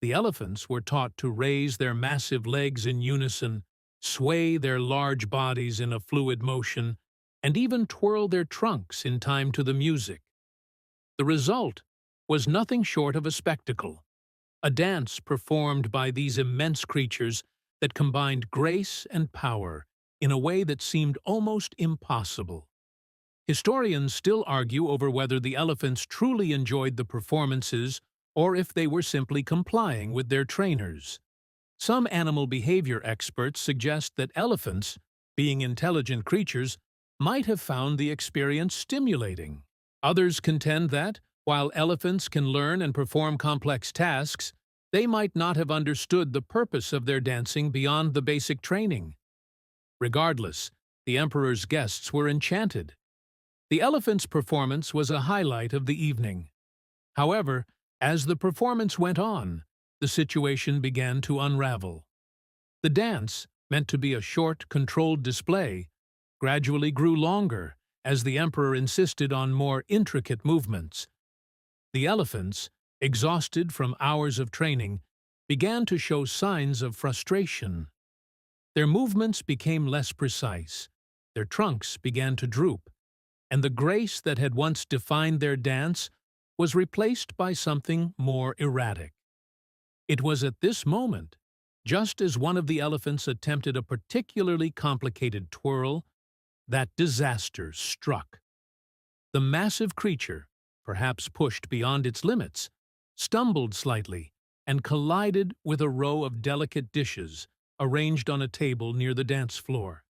The elephants were taught to raise their massive legs in unison, sway their large bodies in a fluid motion, and even twirl their trunks in time to the music. The result was nothing short of a spectacle, a dance performed by these immense creatures that combined grace and power in a way that seemed almost impossible. Historians still argue over whether the elephants truly enjoyed the performances or if they were simply complying with their trainers. Some animal behavior experts suggest that elephants, being intelligent creatures, might have found the experience stimulating. Others contend that, while elephants can learn and perform complex tasks, they might not have understood the purpose of their dancing beyond the basic training. Regardless, the emperor's guests were enchanted. The elephant's performance was a highlight of the evening. However, as the performance went on, the situation began to unravel. The dance, meant to be a short, controlled display, gradually grew longer as the emperor insisted on more intricate movements. The elephants, exhausted from hours of training, began to show signs of frustration. Their movements became less precise, their trunks began to droop, and the grace that had once defined their dance was replaced by something more erratic. It was at this moment, just as one of the elephants attempted a particularly complicated twirl, that disaster struck. The massive creature, perhaps pushed beyond its limits, stumbled slightly and collided with a row of delicate dishes arranged on a table near the dance floor.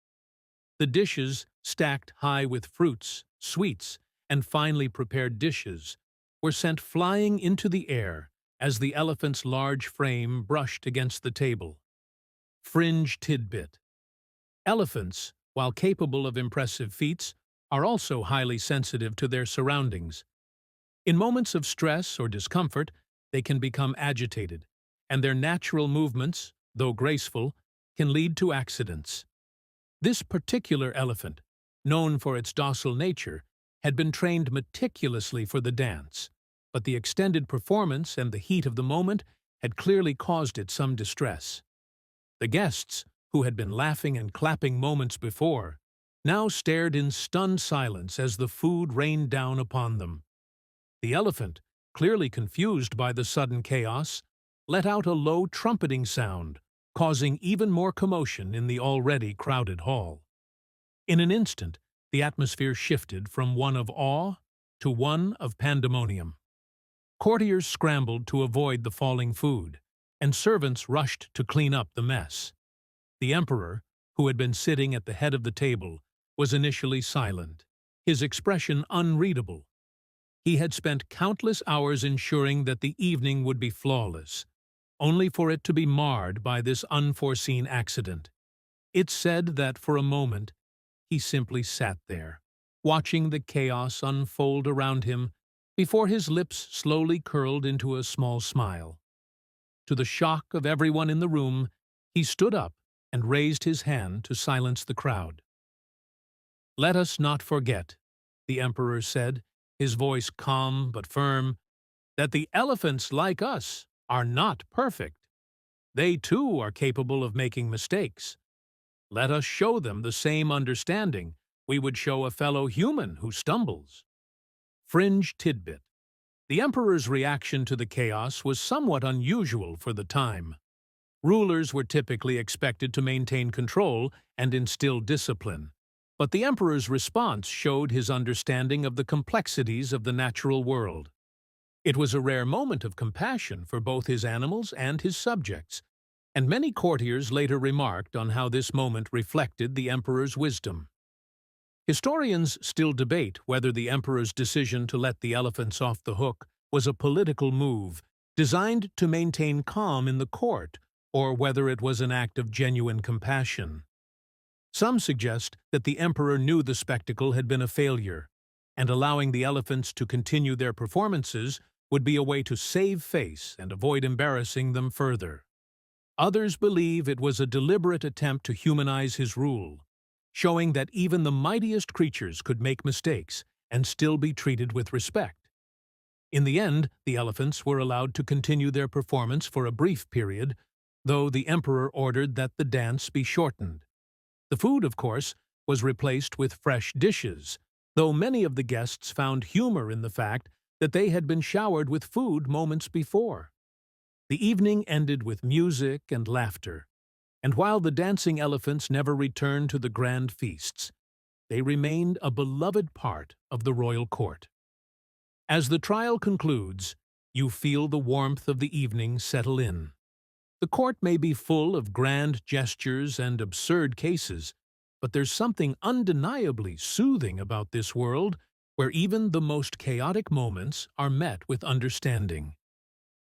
The dishes, stacked high with fruits, sweets, and finely prepared dishes, were sent flying into the air as the elephant's large frame brushed against the table. Fringe tidbit. Elephants, while capable of impressive feats, are also highly sensitive to their surroundings. In moments of stress or discomfort, they can become agitated, and their natural movements, though graceful, can lead to accidents. This particular elephant, known for its docile nature, had been trained meticulously for the dance, but the extended performance and the heat of the moment had clearly caused it some distress. The guests, who had been laughing and clapping moments before, now stared in stunned silence as the food rained down upon them. The elephant, clearly confused by the sudden chaos, let out a low trumpeting sound, causing even more commotion in the already crowded hall. In an instant, the atmosphere shifted from one of awe to one of pandemonium. Courtiers scrambled to avoid the falling food, and servants rushed to clean up the mess. The emperor, who had been sitting at the head of the table, was initially silent, his expression unreadable. He had spent countless hours ensuring that the evening would be flawless, only for it to be marred by this unforeseen accident. It's said that for a moment he simply sat there, watching the chaos unfold around him before his lips slowly curled into a small smile. To the shock of everyone in the room, he stood up and raised his hand to silence the crowd. "Let us not forget," the emperor said, his voice calm but firm, "that the elephants, like us, are not perfect. They too are capable of making mistakes. Let us show them the same understanding we would show a fellow human who stumbles." Fringe tidbit. The emperor's reaction to the chaos was somewhat unusual for the time. Rulers were typically expected to maintain control and instill discipline, but the emperor's response showed his understanding of the complexities of the natural world. It was a rare moment of compassion for both his animals and his subjects, and many courtiers later remarked on how this moment reflected the emperor's wisdom. Historians still debate whether the emperor's decision to let the elephants off the hook was a political move designed to maintain calm in the court, or whether it was an act of genuine compassion. Some suggest that the emperor knew the spectacle had been a failure, and allowing the elephants to continue their performances would be a way to save face and avoid embarrassing them further. Others believe it was a deliberate attempt to humanize his rule, showing that even the mightiest creatures could make mistakes and still be treated with respect. In the end, the elephants were allowed to continue their performance for a brief period, though the emperor ordered that the dance be shortened. The food, of course, was replaced with fresh dishes, though many of the guests found humor in the fact that they had been showered with food moments before. The evening ended with music and laughter, and while the dancing elephants never returned to the grand feasts, they remained a beloved part of the royal court. As the trial concludes, you feel the warmth of the evening settle in. The court may be full of grand gestures and absurd cases, but there's something undeniably soothing about this world where even the most chaotic moments are met with understanding.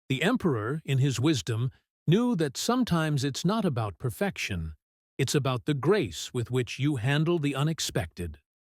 The emperor, in his wisdom, knew that sometimes it's not about perfection, it's about the grace with which you handle the unexpected.